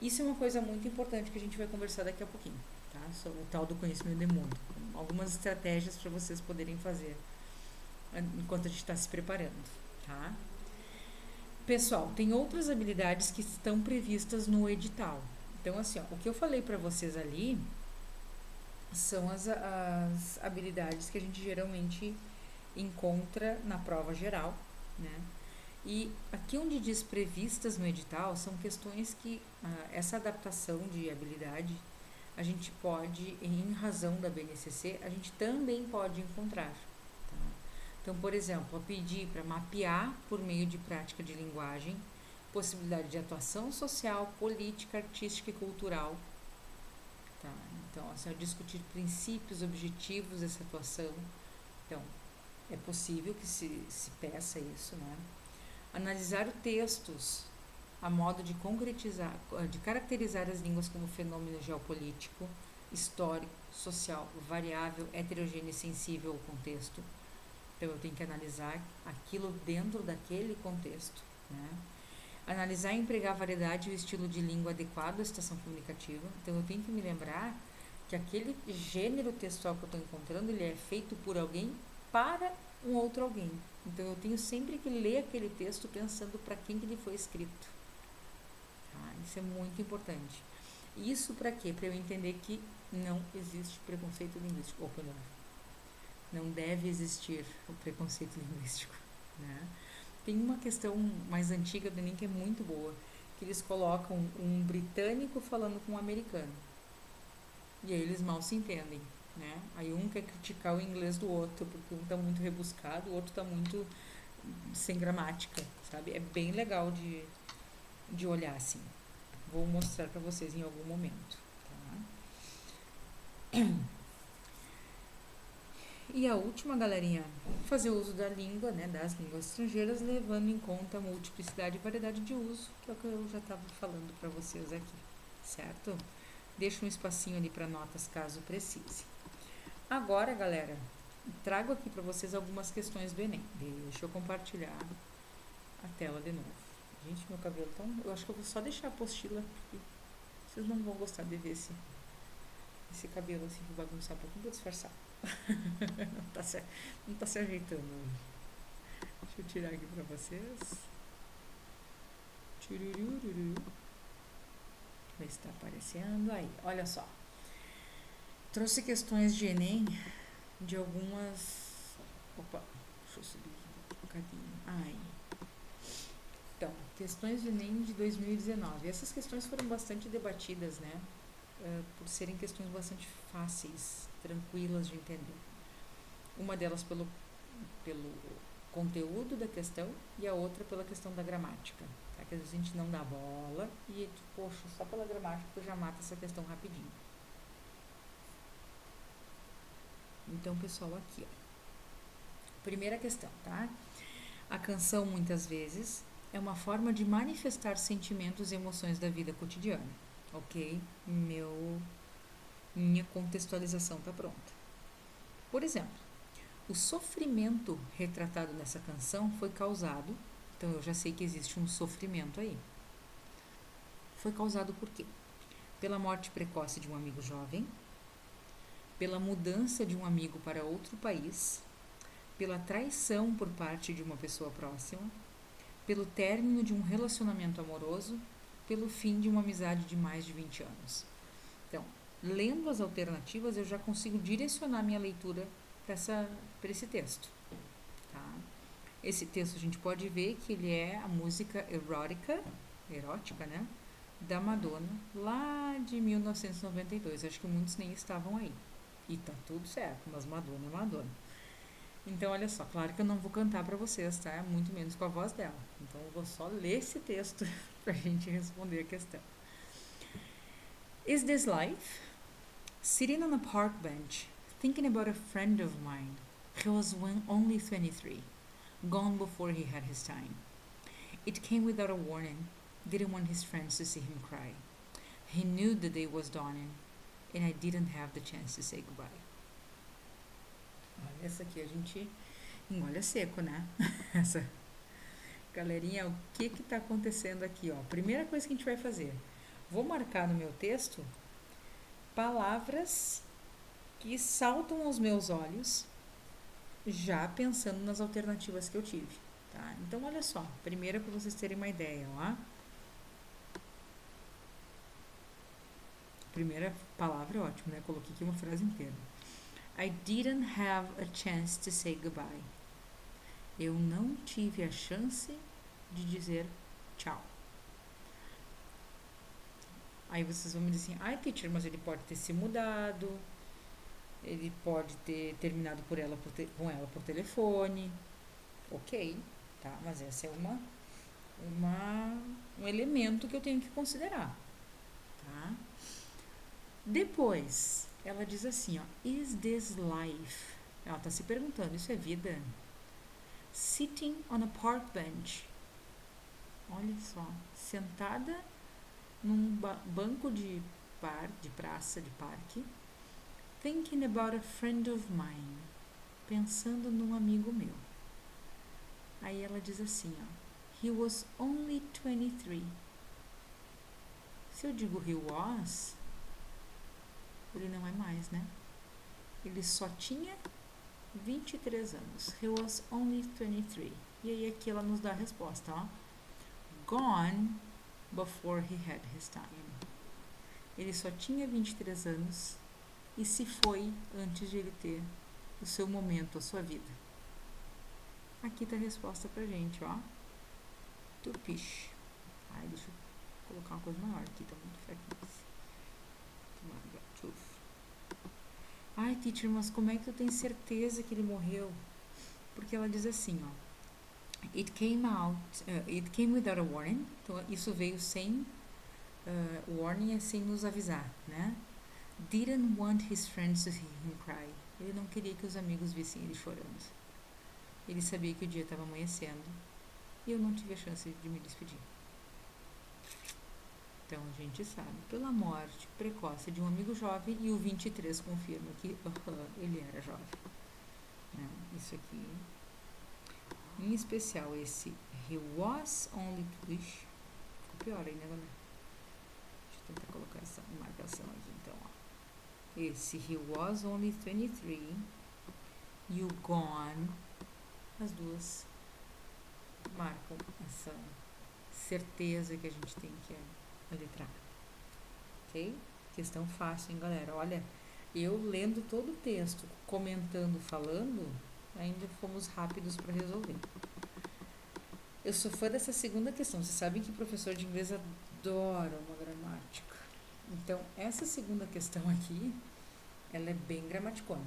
Isso é uma coisa muito importante que a gente vai conversar daqui a pouquinho, tá? Sobre o tal do conhecimento de mundo. Algumas estratégias para vocês poderem fazer enquanto a gente está se preparando, tá? Pessoal, tem outras habilidades que estão previstas no edital. Então, assim, ó, o que eu falei para vocês ali são as habilidades que a gente geralmente encontra na prova geral, né? E aqui onde diz previstas no edital, são questões que essa adaptação de habilidade a gente pode, em razão da BNCC, a gente também pode encontrar. Tá? Então, por exemplo, a pedir para mapear por meio de prática de linguagem, possibilidade de atuação social, política, artística e cultural. Tá? Então, assim, discutir princípios, objetivos dessa atuação. Então, é possível que se peça isso, né? Analisar textos a modo de concretizar, de caracterizar as línguas como fenômeno geopolítico, histórico, social, variável, heterogêneo e sensível ao contexto. Então, eu tenho que analisar aquilo dentro daquele contexto, né? Analisar e empregar a variedade e o estilo de língua adequado à situação comunicativa. Então, eu tenho que me lembrar que aquele gênero textual que eu estou encontrando, ele é feito por alguém para um outro alguém. Então, eu tenho sempre que ler aquele texto pensando para quem que ele foi escrito. Tá? Isso é muito importante. Isso para quê? Para eu entender que não existe preconceito linguístico. Ou melhor, não deve existir o preconceito linguístico. Né? Tem uma questão mais antiga do Enem que é muito boa, que eles colocam um britânico falando com um americano. E aí eles mal se entendem. Né? Aí um quer criticar o inglês do outro, porque um tá muito rebuscado, o outro tá muito sem gramática, sabe? É bem legal de olhar assim. Vou mostrar para vocês em algum momento. Tá? E a última, galerinha, fazer uso da língua, né, das línguas estrangeiras, levando em conta a multiplicidade e variedade de uso, que é o que eu já estava falando para vocês aqui, certo? Deixa um espacinho ali para notas caso precise. Agora, galera, trago aqui para vocês algumas questões do Enem. Deixa eu compartilhar a tela de novo. Gente, meu cabelo tá... Eu acho que eu vou só deixar a apostila, porque vocês não vão gostar de ver esse Esse cabelo assim vou bagunçar um pouquinho, vou disfarçar. Não tá se ajeitando hoje. Deixa eu tirar aqui pra vocês. Tchururururu. Ver se tá aparecendo aí. Olha só. Trouxe questões de Enem de algumas. Opa, deixa eu subir aqui um bocadinho. Aí. Então, questões de Enem de 2019. Essas questões foram bastante debatidas, né? Por serem questões bastante fáceis, tranquilas de entender. Uma delas pelo conteúdo da questão e a outra pela questão da gramática. Tá? Que às vezes a gente não dá bola e, poxa, só pela gramática tu já mata essa questão rapidinho. Então, pessoal, aqui, ó. Primeira questão, tá? A canção, muitas vezes, é uma forma de manifestar sentimentos e emoções da vida cotidiana. Ok? Minha contextualização tá pronta. Por exemplo, o sofrimento retratado nessa canção foi causado, então eu já sei que existe um sofrimento aí. Foi causado por quê? Pela morte precoce de um amigo jovem, pela mudança de um amigo para outro país, pela traição por parte de uma pessoa próxima, pelo término de um relacionamento amoroso, pelo fim de uma amizade de mais de 20 anos. Então, lendo as alternativas, eu já consigo direcionar minha leitura para esse texto. Tá? Esse texto a gente pode ver que ele é a música erótica, né? Da Madonna, lá de 1992. Acho que muitos nem estavam aí. E tá tudo certo, mas Madonna é Madonna. Então, olha só, claro que eu não vou cantar para vocês, tá? Muito menos com a voz dela. Então, eu vou só ler esse texto pra gente responder a questão. Is this life? Sitting on a park bench, thinking about a friend of mine. He was only 23, gone before he had his time. It came without a warning, didn't want his friends to see him cry. He knew the day was dawning, and I didn't have the chance to say goodbye. Olha, essa aqui a gente engole seco, né? Essa. Galerinha, o que tá acontecendo aqui, ó? Primeira coisa que a gente vai fazer. Vou marcar no meu texto palavras que saltam aos meus olhos, já pensando nas alternativas que eu tive, tá? Então, olha só. Primeira para vocês terem uma ideia, ó. Primeira palavra, ótimo, né? Coloquei aqui uma frase inteira. I didn't have a chance to say goodbye. Eu não tive a chance de dizer tchau. Aí vocês vão me dizer assim, ai, teacher, mas ele pode ter se mudado, ele pode ter terminado com ela por telefone. Ok, tá? Mas esse é um elemento que eu tenho que considerar, tá? Depois, ela diz assim, ó, is this life? Ela tá se perguntando, isso é vida? Sitting on a park bench. Olha só, sentada num banco de praça, de parque, thinking about a friend of mine, pensando num amigo meu. Aí ela diz assim, ó, he was only 23. Se eu digo he was, ele não é mais, né? Ele só tinha 23 anos. He was only 23. E aí aqui ela nos dá a resposta, ó. Gone before he had his time. Ele só tinha 23 anos e se foi antes de ele ter o seu momento, a sua vida. Aqui tá a resposta pra gente, ó. Tupish. Ai, deixa eu colocar uma coisa maior aqui, tá muito fraquinho. Ai, teacher, mas como é que tu tem certeza que ele morreu? Porque ela diz assim, ó. It came without a warning. Então, isso veio sem warning é sem nos avisar, né? Didn't want his friends to see him cry. Ele não queria que os amigos vissem ele chorando. Ele sabia que o dia estava amanhecendo e eu não tive a chance de me despedir. Então a gente sabe, pela morte precoce de um amigo jovem, e o 23 confirma que ele era jovem. Né? Isso aqui, em especial esse he was only 2. Ficou pior aí, né, galera? Deixa eu tentar colocar essa marcação aqui, então, ó. esse he was only 23, you gone, as duas marcam essa certeza que a gente tem que é a letra A. Ok? Questão fácil, hein, galera? Olha, eu lendo todo o texto, comentando, falando, ainda fomos rápidos para resolver. Eu sou fã dessa segunda questão. Vocês sabem que professor de inglês adora uma gramática. Então, essa segunda questão aqui, ela é bem gramaticona.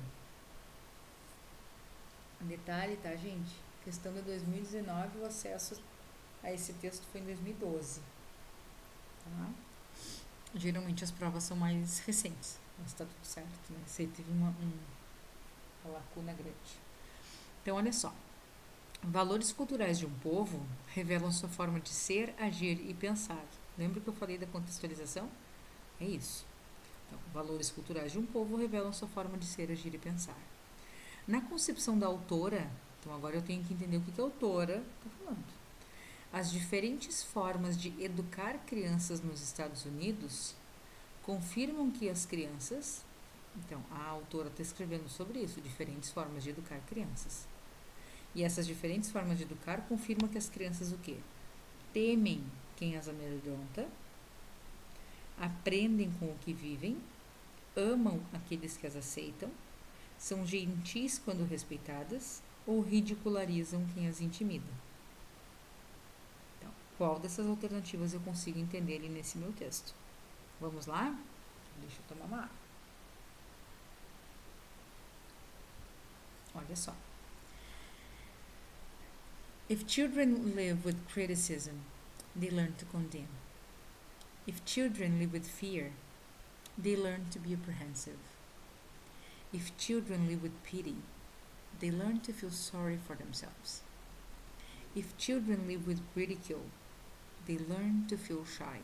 Detalhe, tá, gente? Questão de 2019, o acesso a esse texto foi em 2012. Tá? Geralmente as provas são mais recentes, mas tá tudo certo, né? Sei que teve uma lacuna grande. Então, olha só. Valores culturais de um povo revelam sua forma de ser, agir e pensar. Lembra que eu falei da contextualização? É isso. Então, valores culturais de um povo revelam sua forma de ser, agir e pensar. Na concepção da autora, então agora eu tenho que entender o que a autora está falando. As diferentes formas de educar crianças nos Estados Unidos confirmam que as crianças, então a autora está escrevendo sobre isso, diferentes formas de educar crianças. E essas diferentes formas de educar confirmam que as crianças o quê? Temem quem as amedronta, aprendem com o que vivem, amam aqueles que as aceitam, são gentis quando respeitadas ou ridicularizam quem as intimida. Então, qual dessas alternativas eu consigo entender ali nesse meu texto? Vamos lá? Deixa eu tomar uma água. Olha só. If children live with criticism, they learn to condemn. If children live with fear, they learn to be apprehensive. If children live with pity, they learn to feel sorry for themselves. If children live with ridicule, they learn to feel shy.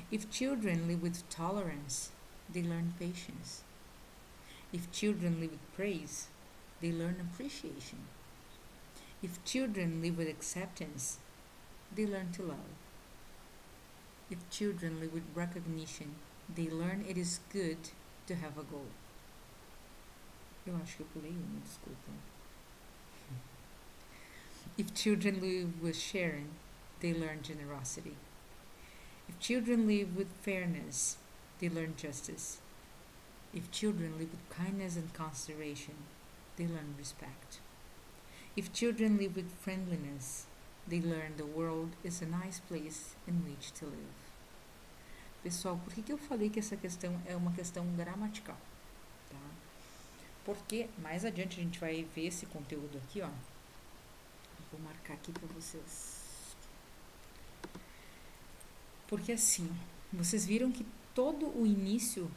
If children live with tolerance, they learn patience. If children live with praise, they learn appreciation. If children live with acceptance, they learn to love. If children live with recognition, they learn it is good to have a goal. Eu acho que eu pulei uma, desculpa. If children live with sharing, they learn generosity. If children live with fairness, they learn justice. If children live with kindness and consideration, they learn respect. If children live with friendliness, they learn the world is a nice place in which to live. Pessoal, por que eu falei que essa questão é uma questão gramatical? Tá? Porque mais adiante a gente vai ver esse conteúdo aqui, ó. Vou marcar aqui para vocês. Porque assim, vocês viram que todo o início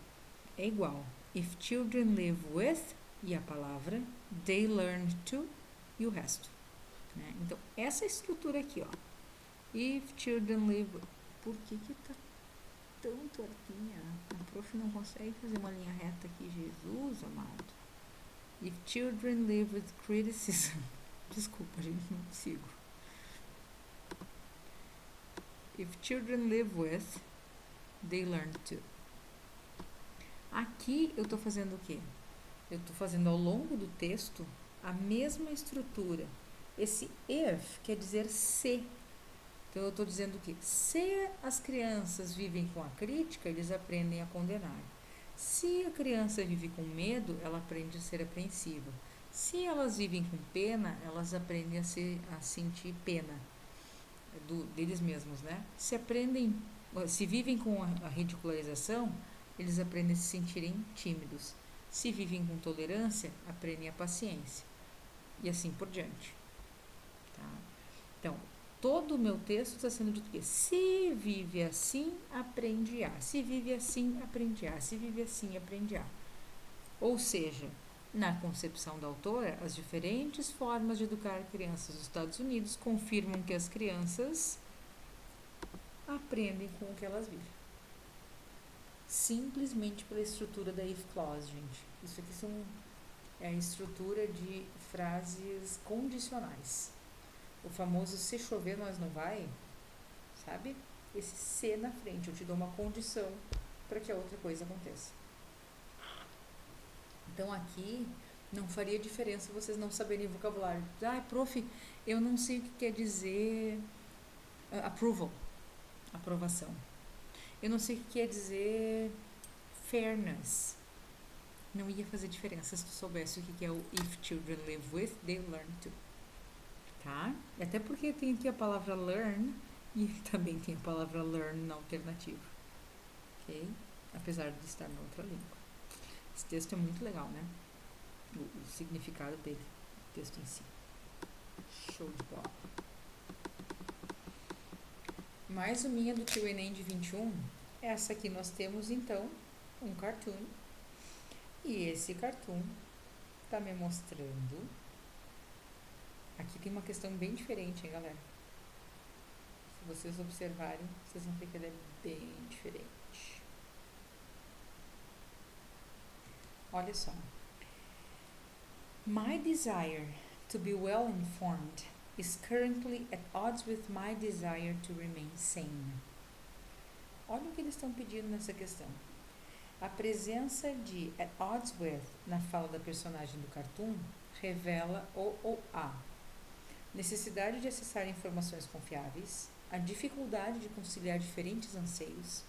é igual. If children live with, e a palavra, they learn to, e o resto. Né? Então, essa estrutura aqui, ó. If children live... Por que tá tão tortinha? A prof não consegue fazer uma linha reta aqui, Jesus amado. If children live with criticism... Desculpa, gente, não consigo. If children live with, they learn to. Aqui eu tô fazendo o quê? Eu tô fazendo ao longo do texto a mesma estrutura. Esse if quer dizer se. Então eu tô dizendo que se as crianças vivem com a crítica, eles aprendem a condenar. Se a criança vive com medo, ela aprende a ser apreensiva. Se elas vivem com pena, elas aprendem a sentir pena deles mesmos, né? Se vivem com a ridicularização, eles aprendem a se sentirem tímidos. Se vivem com tolerância, aprendem a paciência. E assim por diante. Tá? Então, todo o meu texto está sendo dito que se vive assim, aprende a. Se vive assim, aprende a. Se vive assim, aprende a. Ou seja, na concepção da autora, as diferentes formas de educar crianças nos Estados Unidos confirmam que as crianças aprendem com o que elas vivem. Simplesmente pela estrutura da if clause, gente. Isso aqui é a estrutura de frases condicionais. O famoso se chover nós não vai, sabe? Esse se na frente, eu te dou uma condição para que a outra coisa aconteça. Então aqui não faria diferença vocês não saberem vocabulário. Prof, eu não sei o que quer dizer approval, aprovação. Eu não sei o que quer dizer fairness. Não ia fazer diferença se tu soubesse o que é o if children live with, they learn to. Tá? Até porque tem aqui a palavra learn e também tem a palavra learn na alternativa. Ok? Apesar de estar na outra língua. Esse texto é muito legal, né? O significado dele, o texto em si. Show de bola. Mais uma do que o Enem de 21. Essa aqui nós temos, então, um cartoon. E esse cartoon está me mostrando... Aqui tem uma questão bem diferente, hein, galera? Se vocês observarem, vocês vão ver que ela é bem diferente. Olha só. My desire to be well informed is currently at odds with my desire to remain sane. Olha o que eles estão pedindo nessa questão. A presença de at odds with na fala da personagem do cartoon revela o ou a necessidade de acessar informações confiáveis, a dificuldade de conciliar diferentes anseios,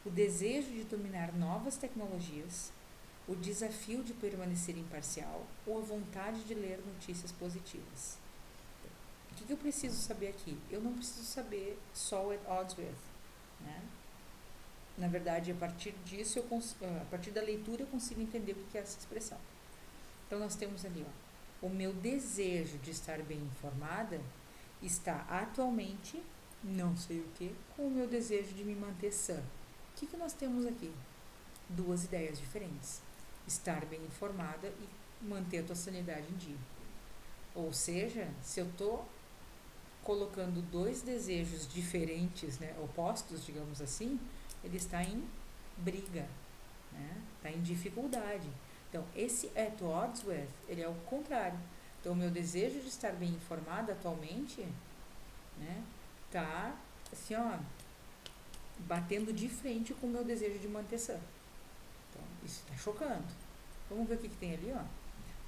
o desejo de dominar novas tecnologias, o desafio de permanecer imparcial ou a vontade de ler notícias positivas. O que eu preciso saber aqui? Eu não preciso saber só at odds with, né? Na verdade, a partir disso, a partir da leitura, eu consigo entender o que é essa expressão. Então, nós temos ali, ó, o meu desejo de estar bem informada está atualmente, não sei o que, com o meu desejo de me manter sã. O que nós temos aqui? Duas ideias diferentes. Estar bem informada e manter a tua sanidade em dia. Ou seja, se eu estou colocando dois desejos diferentes, né, opostos, digamos assim, ele está em briga, né? Está em dificuldade. Então, esse at odds with, ele é o contrário. Então, o meu desejo de estar bem informada atualmente, né, tá assim, ó, batendo de frente com o meu desejo de manter sã. Então, isso está chocando. Vamos ver o que tem ali, ó.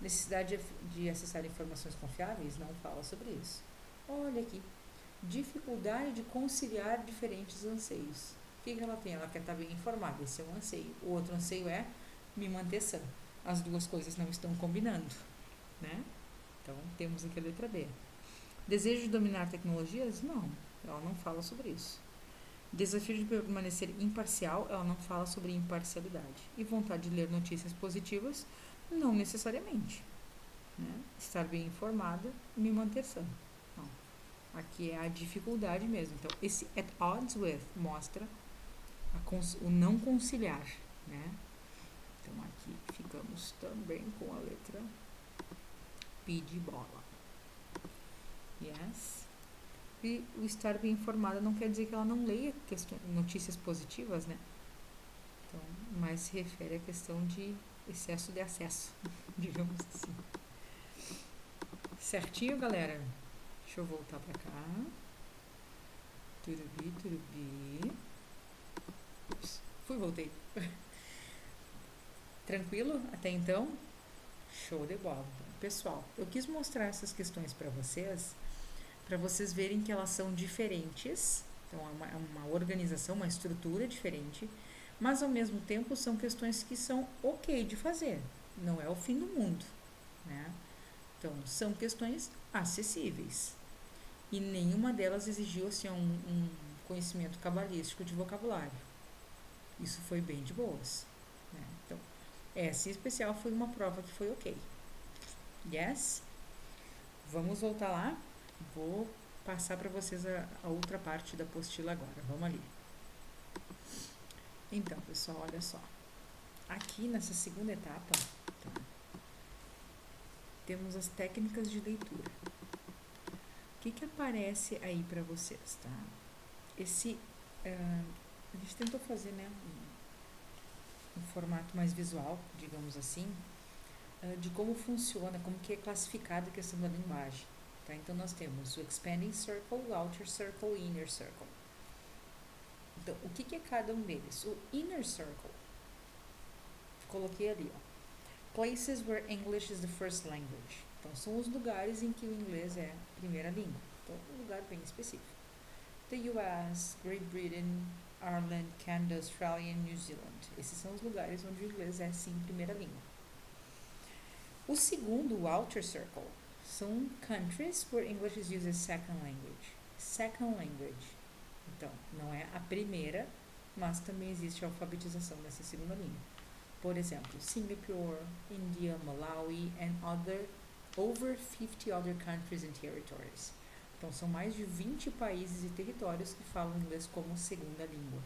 Necessidade de acessar informações confiáveis? Não fala sobre isso. Olha aqui. Dificuldade de conciliar diferentes anseios. O que ela tem? Ela quer estar bem informada. Esse é um anseio. O outro anseio é me manter sã. As duas coisas não estão combinando, né? Então, temos aqui a letra B. Desejo de dominar tecnologias? Não. Ela não fala sobre isso. Desafio de permanecer imparcial, ela não fala sobre imparcialidade. E vontade de ler notícias positivas, não necessariamente. Né? Estar bem informada e me manter sã. Não. Aqui é a dificuldade mesmo. Então, esse at odds with mostra o não conciliar. Né? Então, aqui ficamos também com a letra P de bola. Yes. E o estar bem informada não quer dizer que ela não leia notícias positivas, né? Então, mas se refere à questão de excesso de acesso, digamos assim. Certinho, galera? Deixa eu voltar pra cá. Turubi, turubi. Ups, voltei. Tranquilo até então? Show de bola. Pessoal, eu quis mostrar essas questões para vocês verem que elas são diferentes. Então, é uma organização, uma estrutura diferente, mas ao mesmo tempo são questões que são ok de fazer, não é o fim do mundo, né? Então, são questões acessíveis e nenhuma delas exigiu assim, um conhecimento cabalístico de vocabulário. Isso foi bem de boas, né? Então, essa em especial foi uma prova que foi ok. Yes? Vamos voltar lá? Vou passar para vocês a outra parte da apostila agora. Vamos ali. Então, pessoal, olha só. Aqui nessa segunda etapa, tá, temos as técnicas de leitura. O que aparece aí para vocês, tá? A gente tentou fazer, né, um formato mais visual, digamos assim, de como funciona, como que é classificada a questão da linguagem. Tá? Então, nós temos o Expanding Circle, o Outer Circle e Inner Circle. Então, o que é cada um deles? O Inner Circle, coloquei ali, ó. Places where English is the first language. Então, são os lugares em que o inglês é a primeira língua. Então, um lugar bem específico. The US, Great Britain, Ireland, Canada, Australia e New Zealand. Esses são os lugares onde o inglês é, sim, primeira língua. O segundo, o outer circle, são countries where English is used as second language. Second language. Então, não é a primeira, mas também existe a alfabetização dessa segunda língua. Por exemplo, Singapore, India, Malawi and over 50 other countries and territories. Então, são mais de 20 países e territórios que falam inglês como segunda língua.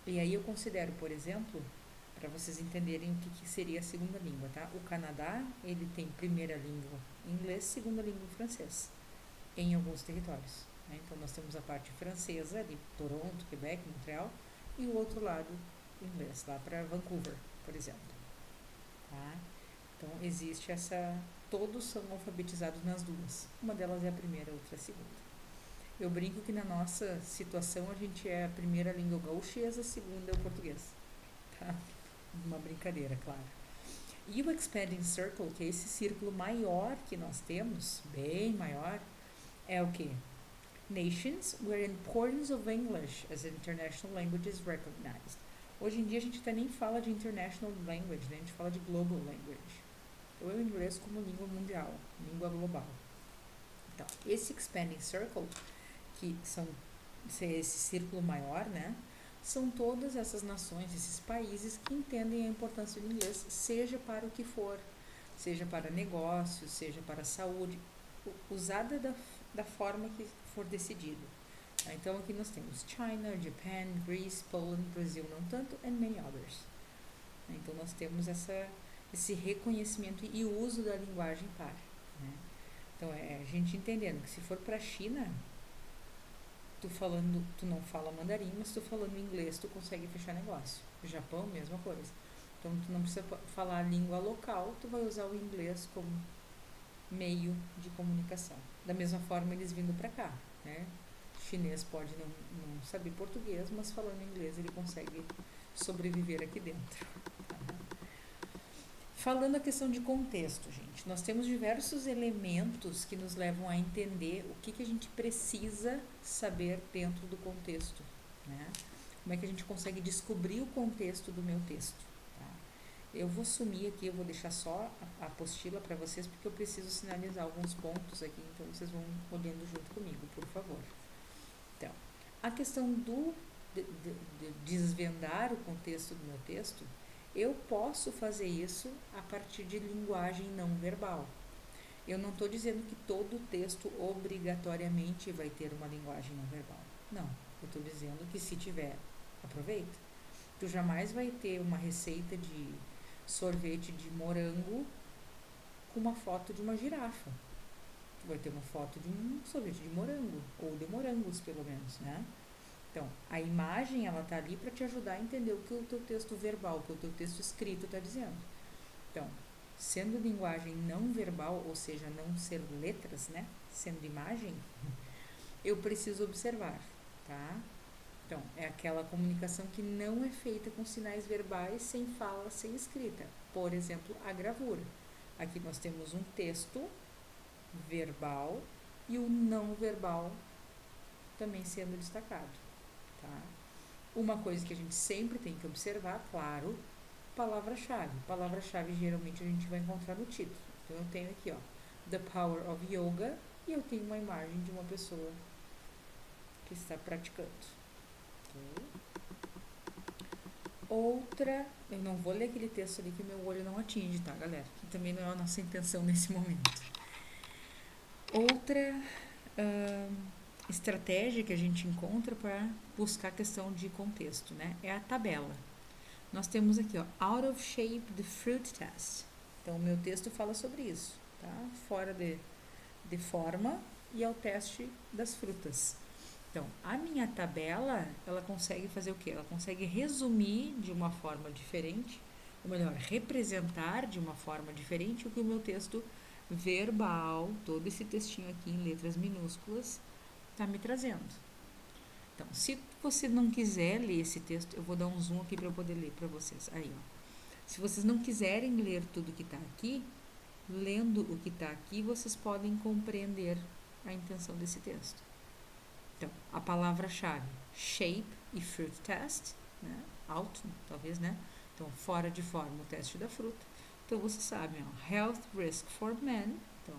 E aí eu considero, por exemplo, para vocês entenderem o que seria a segunda língua, tá? O Canadá, ele tem primeira língua inglês, segunda língua francês, em alguns territórios. Né? Então, nós temos a parte francesa, de Toronto, Quebec, Montreal, e o outro lado, inglês, lá para Vancouver, por exemplo. Tá? Então, existe essa... Todos são alfabetizados nas duas. Uma delas é a primeira, a outra é a segunda. Eu brinco que na nossa situação a gente é a primeira língua gaúcha e a segunda é o português. Tá? Uma brincadeira, claro. E o expanding circle, que é esse círculo maior que nós temos, bem maior, é o quê? Nations where importance of English as an international language is recognized. Hoje em dia a gente até nem fala de international language, né? A gente fala de global language. Ou o inglês como língua mundial, língua global. Então, esse expanding circle, que são esse círculo maior, né? São todas essas nações, esses países que entendem a importância do inglês, seja para o que for, seja para negócios, seja para a saúde, usada da forma que for decidido. Então, aqui nós temos China, Japan, Greece, Poland, Brasil, não tanto, and many others. Então, nós temos esse reconhecimento e uso da linguagem para. Né? Então, a gente entendendo que se for para a China, tu não fala mandarim, mas tu falando inglês, tu consegue fechar negócio. Japão, mesma coisa. Então, tu não precisa falar a língua local, tu vai usar o inglês como meio de comunicação. Da mesma forma, eles vindo para cá, né? O chinês pode não saber português, mas falando inglês ele consegue sobreviver aqui dentro. Falando a questão de contexto, gente, nós temos diversos elementos que nos levam a entender o que a gente precisa saber dentro do contexto, né? Como é que a gente consegue descobrir o contexto do meu texto, tá? Eu vou sumir aqui, eu vou deixar só a apostila para vocês, porque eu preciso sinalizar alguns pontos aqui, então vocês vão olhando junto comigo, por favor. Então, a questão de desvendar o contexto do meu texto, eu posso fazer isso a partir de linguagem não verbal. Eu não estou dizendo que todo texto obrigatoriamente vai ter uma linguagem não verbal. Não, eu estou dizendo que se tiver, aproveita. Tu jamais vai ter uma receita de sorvete de morango com uma foto de uma girafa. Tu vai ter uma foto de um sorvete de morango, ou de morangos pelo menos, né? Então, a imagem, ela tá ali para te ajudar a entender o que o teu texto verbal, o que o teu texto escrito está dizendo. Então, sendo linguagem não verbal, ou seja, não ser letras, né? Sendo imagem, eu preciso observar, tá? Então, é aquela comunicação que não é feita com sinais verbais, sem fala, sem escrita. Por exemplo, a gravura. Aqui nós temos um texto verbal e o não verbal também sendo destacado. Tá? Uma coisa que a gente sempre tem que observar, claro, palavra-chave. Palavra-chave geralmente a gente vai encontrar no título. Então eu tenho aqui, ó, The Power of Yoga, e eu tenho uma imagem de uma pessoa que está praticando. Okay. Outra, eu não vou ler aquele texto ali que meu olho não atinge, tá, galera? Que também não é a nossa intenção nesse momento. Outra estratégia que a gente encontra para buscar a questão de contexto, né? É a tabela. Nós temos aqui, ó, Out of Shape the Fruit Test. Então, o meu texto fala sobre isso, tá? Fora de forma, e é o teste das frutas. Então, a minha tabela, ela consegue fazer o quê? Ela consegue resumir de uma forma diferente, ou melhor, representar de uma forma diferente o que o meu texto verbal, todo esse textinho aqui em letras minúsculas, está me trazendo. Então, se você não quiser ler esse texto, eu vou dar um zoom aqui para eu poder ler para vocês. Aí, ó. Se vocês não quiserem ler tudo que está aqui, lendo o que está aqui, vocês podem compreender a intenção desse texto. Então, a palavra-chave, shape e fruit test, né? Out, talvez, né? Então, fora de forma, o teste da fruta. Então, vocês sabem, ó, health risk for men, então,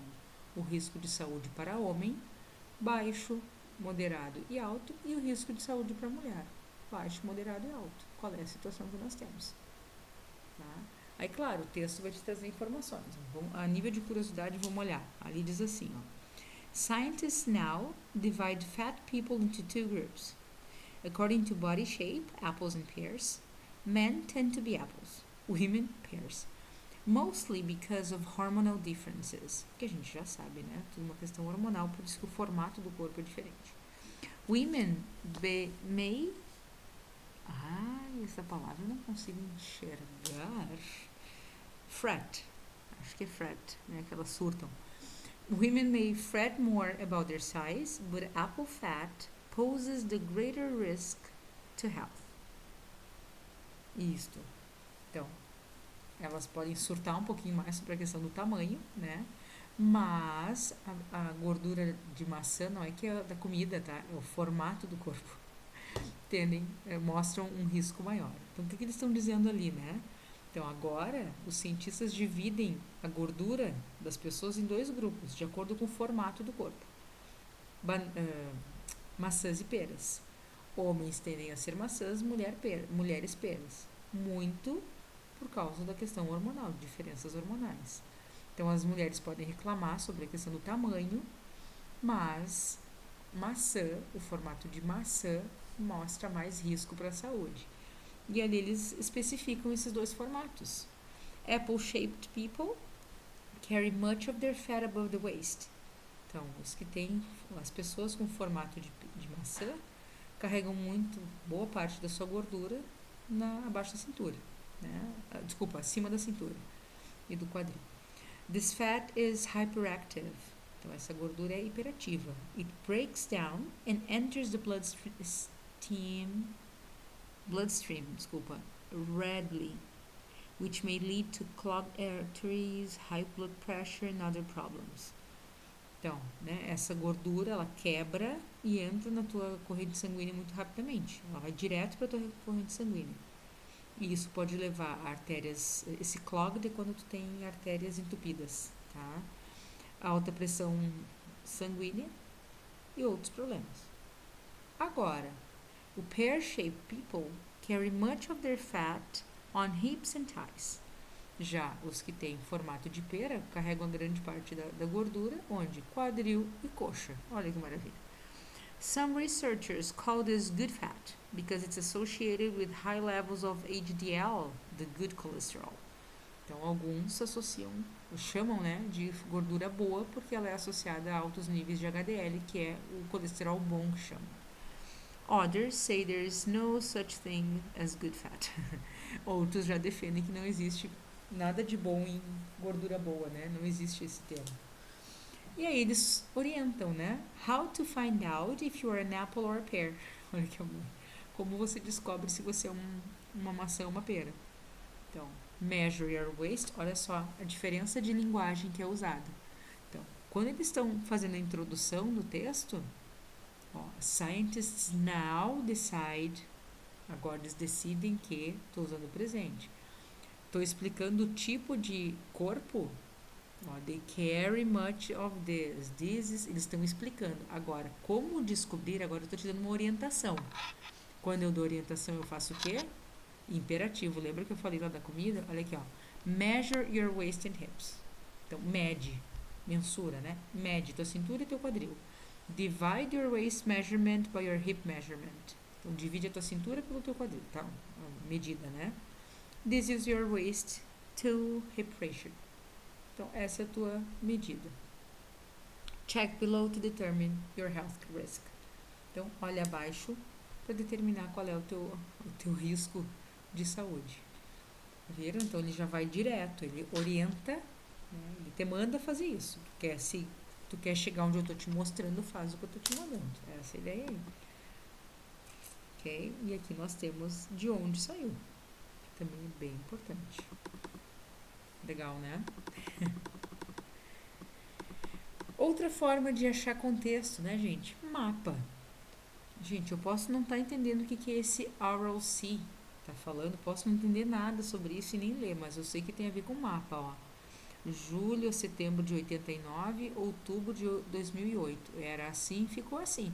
o risco de saúde para homem, baixo, moderado e alto, e o risco de saúde para mulher, baixo, moderado e alto. Qual é a situação que nós temos? Tá? Aí, claro, o texto vai te trazer informações. A nível de curiosidade, vamos olhar. Ali diz assim, ó. Scientists now divide fat people into two groups. According to body shape, apples and pears, men tend to be apples, women pears. Mostly because of hormonal differences. Que a gente já sabe, né? Tudo uma questão hormonal, por isso que o formato do corpo é diferente. Women may... essa palavra eu não consigo enxergar. Fret. Acho que é fret, né? Que elas surtam. Women may fret more about their size, but apple fat poses the greater risk to health. Isto. Então, elas podem surtar um pouquinho mais sobre a questão do tamanho, né? Mas a gordura de maçã não é que é da comida, tá? É o formato do corpo. Mostram um risco maior. Então, o que eles estão dizendo ali, né? Então, agora, os cientistas dividem a gordura das pessoas em dois grupos, de acordo com o formato do corpo. Maçãs e peras. Homens tendem a ser maçãs, mulheres peras. Muito por causa da questão hormonal, de diferenças hormonais. Então, as mulheres podem reclamar sobre a questão do tamanho, mas maçã, o formato de maçã, mostra mais risco para a saúde. E ali eles especificam esses dois formatos. Apple-shaped people carry much of their fat above the waist. Então, as pessoas com formato de maçã carregam boa parte da sua gordura abaixo da cintura. Né? Desculpa, acima da cintura e do quadril. This fat is hyperactive. Então, essa gordura é hiperativa. It breaks down and enters the bloodstream, readily, which may lead to clogged arteries, high blood pressure and other problems. Então, né, essa gordura, ela quebra e entra na tua corrente sanguínea muito rapidamente. Ela vai direto para a tua corrente sanguínea. E isso pode levar a artérias, esse clogged é quando tu tem artérias entupidas, tá? Alta pressão sanguínea e outros problemas. Agora, o pear-shaped people carry much of their fat on hips and thighs. Já os que têm formato de pera carregam grande parte da gordura, onde? Quadril e coxa. Olha que maravilha. Some researchers call this good fat because it's associated with high levels of HDL, the good cholesterol. Então, alguns chamam, né, de gordura boa porque ela é associada a altos níveis de HDL, que é o colesterol bom que chama. Others say there is no such thing as good fat. Outros já defendem que não existe nada de bom em gordura boa, né? Não existe esse termo. E aí eles orientam, né? How to find out if you are an apple or a pear. Olha que amor. Como você descobre se você é uma maçã ou uma pera. Então, measure your waist. Olha só a diferença de linguagem que é usada. Então, quando eles estão fazendo a introdução do texto, scientists now decide. Agora eles decidem que... Estou usando o presente. Estou explicando o tipo de corpo. They carry much of this. Eles estão explicando. Agora, como descobrir? Agora eu estou te dando uma orientação. Quando eu dou orientação, eu faço o quê? Imperativo. Lembra que eu falei lá da comida? Olha aqui, ó. Measure your waist and hips. Então, mede. Mensura, né? Mede tua cintura e teu quadril. Divide your waist measurement by your hip measurement. Então, divide a tua cintura pelo teu quadril, tá? A medida, né? This is your waist to hip ratio. Então, essa é a tua medida. Check below to determine your health risk. Então, olha abaixo para determinar qual é o teu risco de saúde. Viram? Então, ele já vai direto, ele orienta, né? Ele te manda fazer isso. Tu quer chegar onde eu estou te mostrando, faz o que eu estou te mandando. Essa é a ideia aí. Ok? E aqui nós temos de onde saiu. também é bem importante. Legal, né? Outra forma de achar contexto, né, gente? Mapa. Gente, eu posso não estar entendendo o que é esse ROC tá falando, posso não entender nada sobre isso e nem ler, mas eu sei que tem a ver com mapa, ó. Julho a setembro de 89, outubro de 2008. Era assim, ficou assim.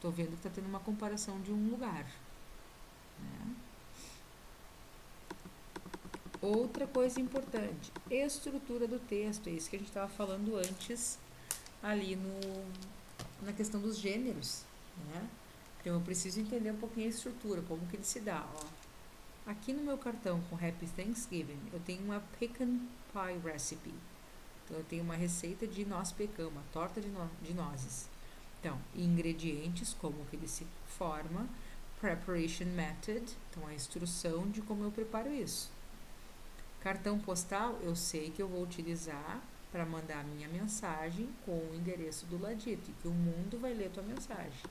Tô vendo que tá tendo uma comparação de um lugar, né? Outra coisa importante, estrutura do texto, é isso que a gente estava falando antes ali na questão dos gêneros, né? Então eu preciso entender um pouquinho a estrutura, como que ele se dá, ó. Aqui no meu cartão com Happy Thanksgiving, eu tenho uma pecan pie recipe. Então eu tenho uma receita de noz pecan, uma torta de nozes. Então, ingredientes, como que ele se forma, preparation method, então a instrução de como eu preparo isso. Cartão postal, eu sei que eu vou utilizar para mandar a minha mensagem com o endereço do ladito e que o mundo vai ler a tua mensagem.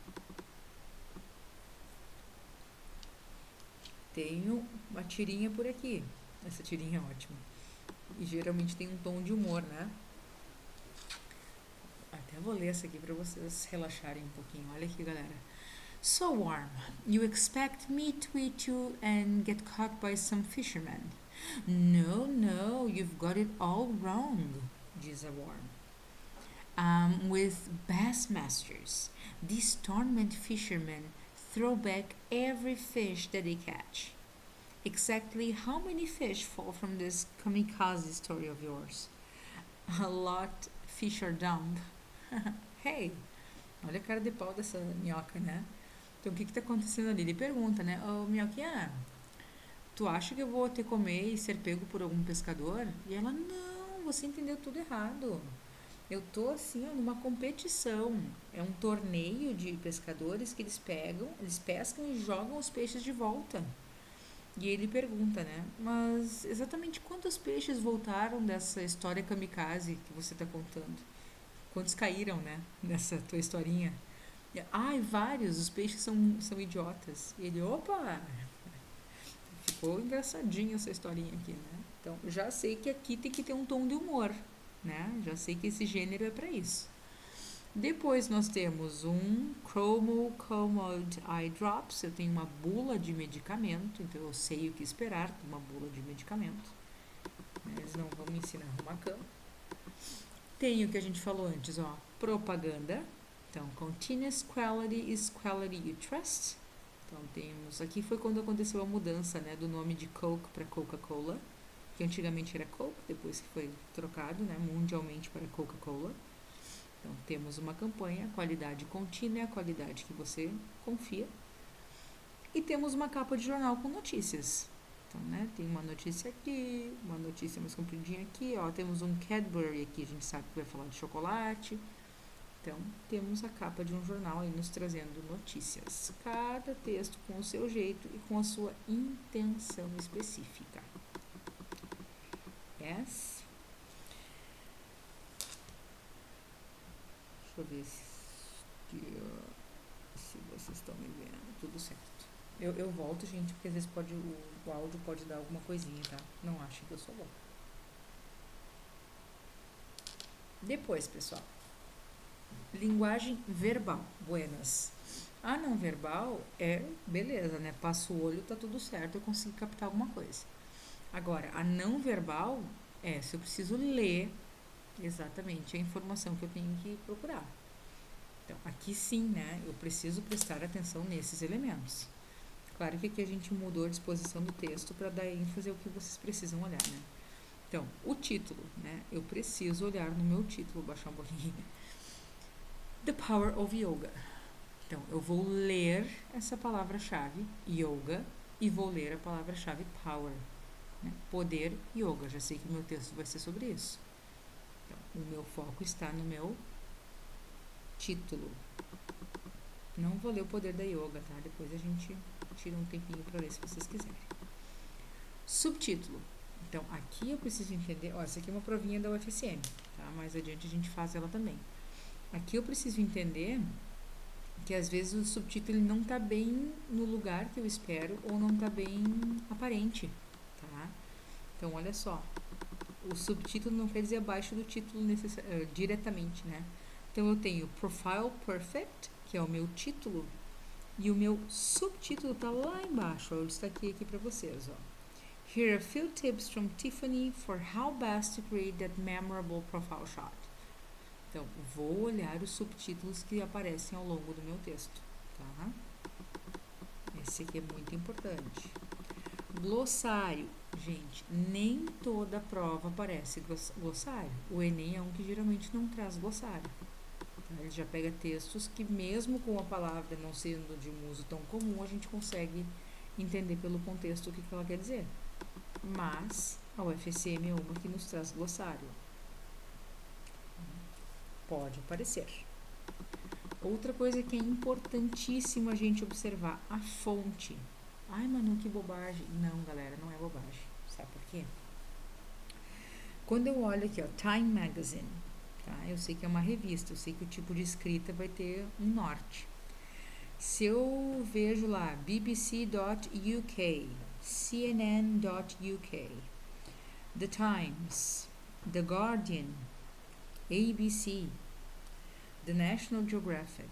Tenho uma tirinha por aqui. Essa tirinha é ótima. E geralmente tem um tom de humor, né? Até vou ler essa aqui para vocês relaxarem um pouquinho. Olha aqui, galera. So warm. You expect me to eat you and get caught by some fisherman. No, no, you've got it all wrong, diz a worm. With bassmasters, these tournament fishermen throw back every fish that they catch. Exactly how many fish fall from this kamikaze story of yours? A lot. Fish are dumb. Hey, olha a cara de pau dessa minhoca, né? Então, o que está acontecendo ali? Ele pergunta, né? Ô, minhoquinha, tu acha que eu vou ter que comer e ser pego por algum pescador? E ela, não, você entendeu tudo errado. Eu tô assim, ó, numa competição. É um torneio de pescadores que eles pescam e jogam os peixes de volta. E ele pergunta, né? Mas exatamente quantos peixes voltaram dessa história kamikaze que você tá contando? Quantos caíram, né? Nessa tua historinha? Ai, vários, os peixes são idiotas. E ele, opa! Ficou engraçadinha essa historinha aqui, né? Então, já sei que aqui tem que ter um tom de humor, né? Já sei que esse gênero é para isso. Depois nós temos um Chromo Commode Eye Drops. Eu tenho uma bula de medicamento, então eu sei o que esperar de uma bula de medicamento. Eles não vão me ensinar a arrumar cama. Tem o que a gente falou antes, ó, propaganda. Então, continuous quality is quality you trust. Então, temos, aqui foi quando aconteceu a mudança, né, do nome de Coke para Coca-Cola, que antigamente era Coke, depois que foi trocado, né, mundialmente para Coca-Cola. Então, temos uma campanha, qualidade contínua, a qualidade que você confia. E temos uma capa de jornal com notícias. Então, né, tem uma notícia aqui, uma notícia mais compridinha aqui, ó, temos um Cadbury aqui, a gente sabe que vai falar de chocolate. Então, temos a capa de um jornal aí nos trazendo notícias. Cada texto com o seu jeito e com a sua intenção específica. Yes? Deixa eu ver se vocês estão me vendo. Tudo certo. Eu volto, gente, porque às vezes o áudio pode dar alguma coisinha, tá? Não achem que eu sou bom. Depois, pessoal. Linguagem verbal. Buenas. A não verbal é beleza, né? Passo o olho, tá tudo certo, eu consigo captar alguma coisa. Agora, a não verbal é se eu preciso ler exatamente a informação que eu tenho que procurar. Então, aqui sim, né? Eu preciso prestar atenção nesses elementos. Claro que aqui a gente mudou a disposição do texto para dar ênfase ao que vocês precisam olhar, né? Então, o título, né? Eu preciso olhar no meu título, baixar um pouquinho. The Power of Yoga. Então, eu vou ler essa palavra-chave, yoga, e vou ler a palavra-chave power. Né? Poder, yoga. Já sei que o meu texto vai ser sobre isso. Então, o meu foco está no meu título. Não vou ler o poder da yoga, tá? Depois a gente tira um tempinho para ler se vocês quiserem. Subtítulo. Então, aqui eu preciso entender... Ó, essa aqui é uma provinha da UFSM, tá? Mais adiante a gente faz ela também. Aqui eu preciso entender que às vezes o subtítulo ele não está bem no lugar que eu espero ou não está bem aparente. Então, olha só, o subtítulo não quer dizer abaixo do título diretamente, né? Então, eu tenho Profile Perfect, que é o meu título, e o meu subtítulo tá lá embaixo. Eu destaquei aqui para vocês, ó. Here are a few tips from Tiffany for how best to create that memorable profile shot. Então, vou olhar os subtítulos que aparecem ao longo do meu texto, tá? Esse aqui é muito importante. Glossário. Gente, nem toda prova aparece glossário. O Enem é um que geralmente não traz glossário. Tá? Ele já pega textos que, mesmo com a palavra não sendo de um uso tão comum, a gente consegue entender pelo contexto o que ela quer dizer. Mas a UFSM é uma que nos traz glossário. Pode aparecer. Outra coisa que é importantíssimo a gente observar, a fonte. Ai, Manu, que bobagem. Não, galera, não é bobagem. Sabe por quê? Quando eu olho aqui, ó, Time Magazine, tá? Eu sei que é uma revista, eu sei que o tipo de escrita vai ter um norte. Se eu vejo lá bbc.uk, cnn.uk, The Times, The Guardian, ABC, The National Geographic,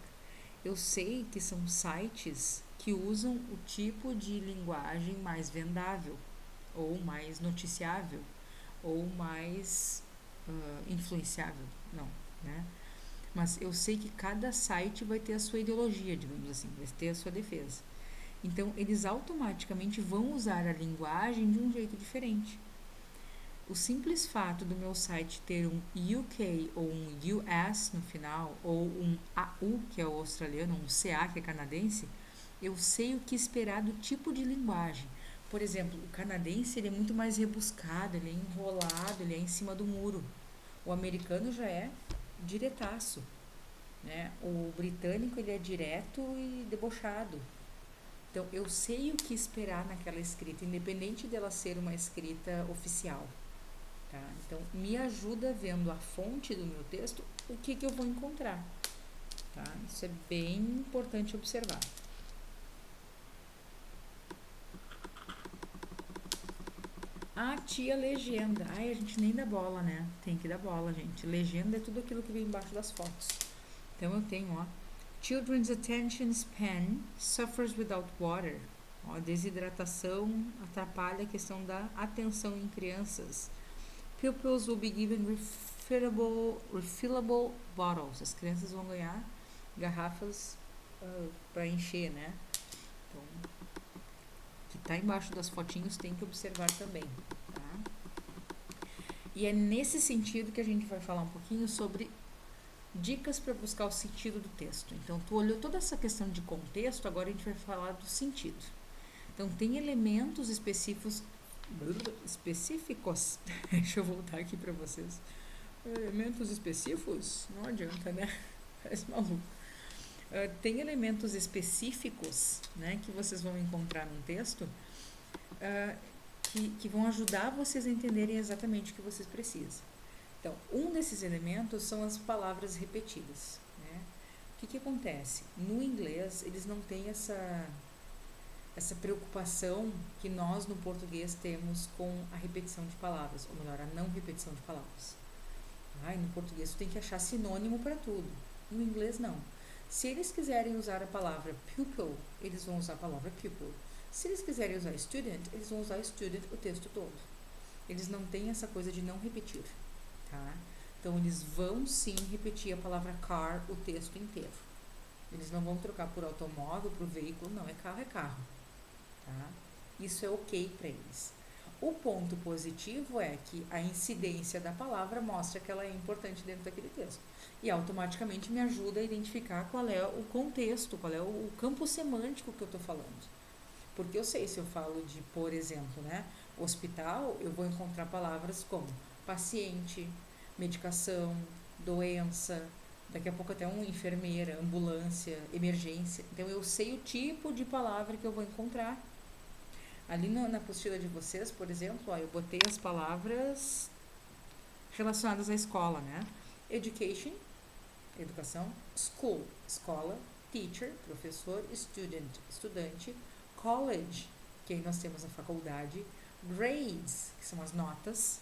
eu sei que são sites que usam o tipo de linguagem mais vendável, ou mais noticiável, ou mais influenciável, não, né? Mas eu sei que cada site vai ter a sua ideologia, digamos assim, vai ter a sua defesa. Então, eles automaticamente vão usar a linguagem de um jeito diferente. O simples fato do meu site ter um UK ou um US no final, ou um AU, que é o australiano, um CA, que é canadense, eu sei o que esperar do tipo de linguagem. Por exemplo, o canadense ele é muito mais rebuscado, ele é enrolado, ele é em cima do muro. O americano já é diretaço, né? O britânico ele é direto e debochado. Então, eu sei o que esperar naquela escrita, independente dela ser uma escrita oficial. Tá? Então, me ajuda vendo a fonte do meu texto, o que eu vou encontrar. Tá? Isso é bem importante observar. A tia legenda. Ai, a gente nem dá bola, né? Tem que dar bola, gente. Legenda é tudo aquilo que vem embaixo das fotos. Então, eu tenho, ó. Children's attention span suffers without water. Ó, desidratação atrapalha a questão da atenção em crianças. Pupils will be given refillable bottles. As crianças vão ganhar garrafas para encher, né? Então, que tá embaixo das fotinhos tem que observar também, tá? E é nesse sentido que a gente vai falar um pouquinho sobre dicas para buscar o sentido do texto. Então, tu olhou toda essa questão de contexto, agora a gente vai falar do sentido. Então, tem elementos específicos. Deixa eu voltar aqui para vocês. Elementos específicos? Não adianta, né? Parece maluco. Tem elementos específicos, né, que vocês vão encontrar num texto que vão ajudar vocês a entenderem exatamente o que vocês precisam. Então, um desses elementos são as palavras repetidas, né? O que acontece? No inglês, eles não têm essa preocupação que nós no português temos com a repetição de palavras, ou melhor, a não repetição de palavras. No português tu tem que achar sinônimo para tudo. No inglês não. Se eles quiserem usar a palavra pupil, eles vão usar a palavra pupil. Se eles quiserem usar student, eles vão usar student o texto todo. Eles não têm essa coisa de não repetir, tá? Então eles vão sim repetir a palavra car o texto inteiro. Eles não vão trocar por automóvel, por veículo, não, é carro, tá? Isso é ok para eles. O ponto positivo é que a incidência da palavra mostra que ela é importante dentro daquele texto. E automaticamente me ajuda a identificar qual é o contexto, qual é o campo semântico que eu estou falando. Porque eu sei, se eu falo de, por exemplo, né, hospital, eu vou encontrar palavras como paciente, medicação, doença, daqui a pouco até enfermeira, ambulância, emergência. Então eu sei o tipo de palavra que eu vou encontrar. Ali na apostila de vocês, por exemplo, eu botei as palavras relacionadas à escola, né? Education, educação. School, escola. Teacher, professor. Student, estudante. College, que aí nós temos a faculdade. Grades, que são as notas.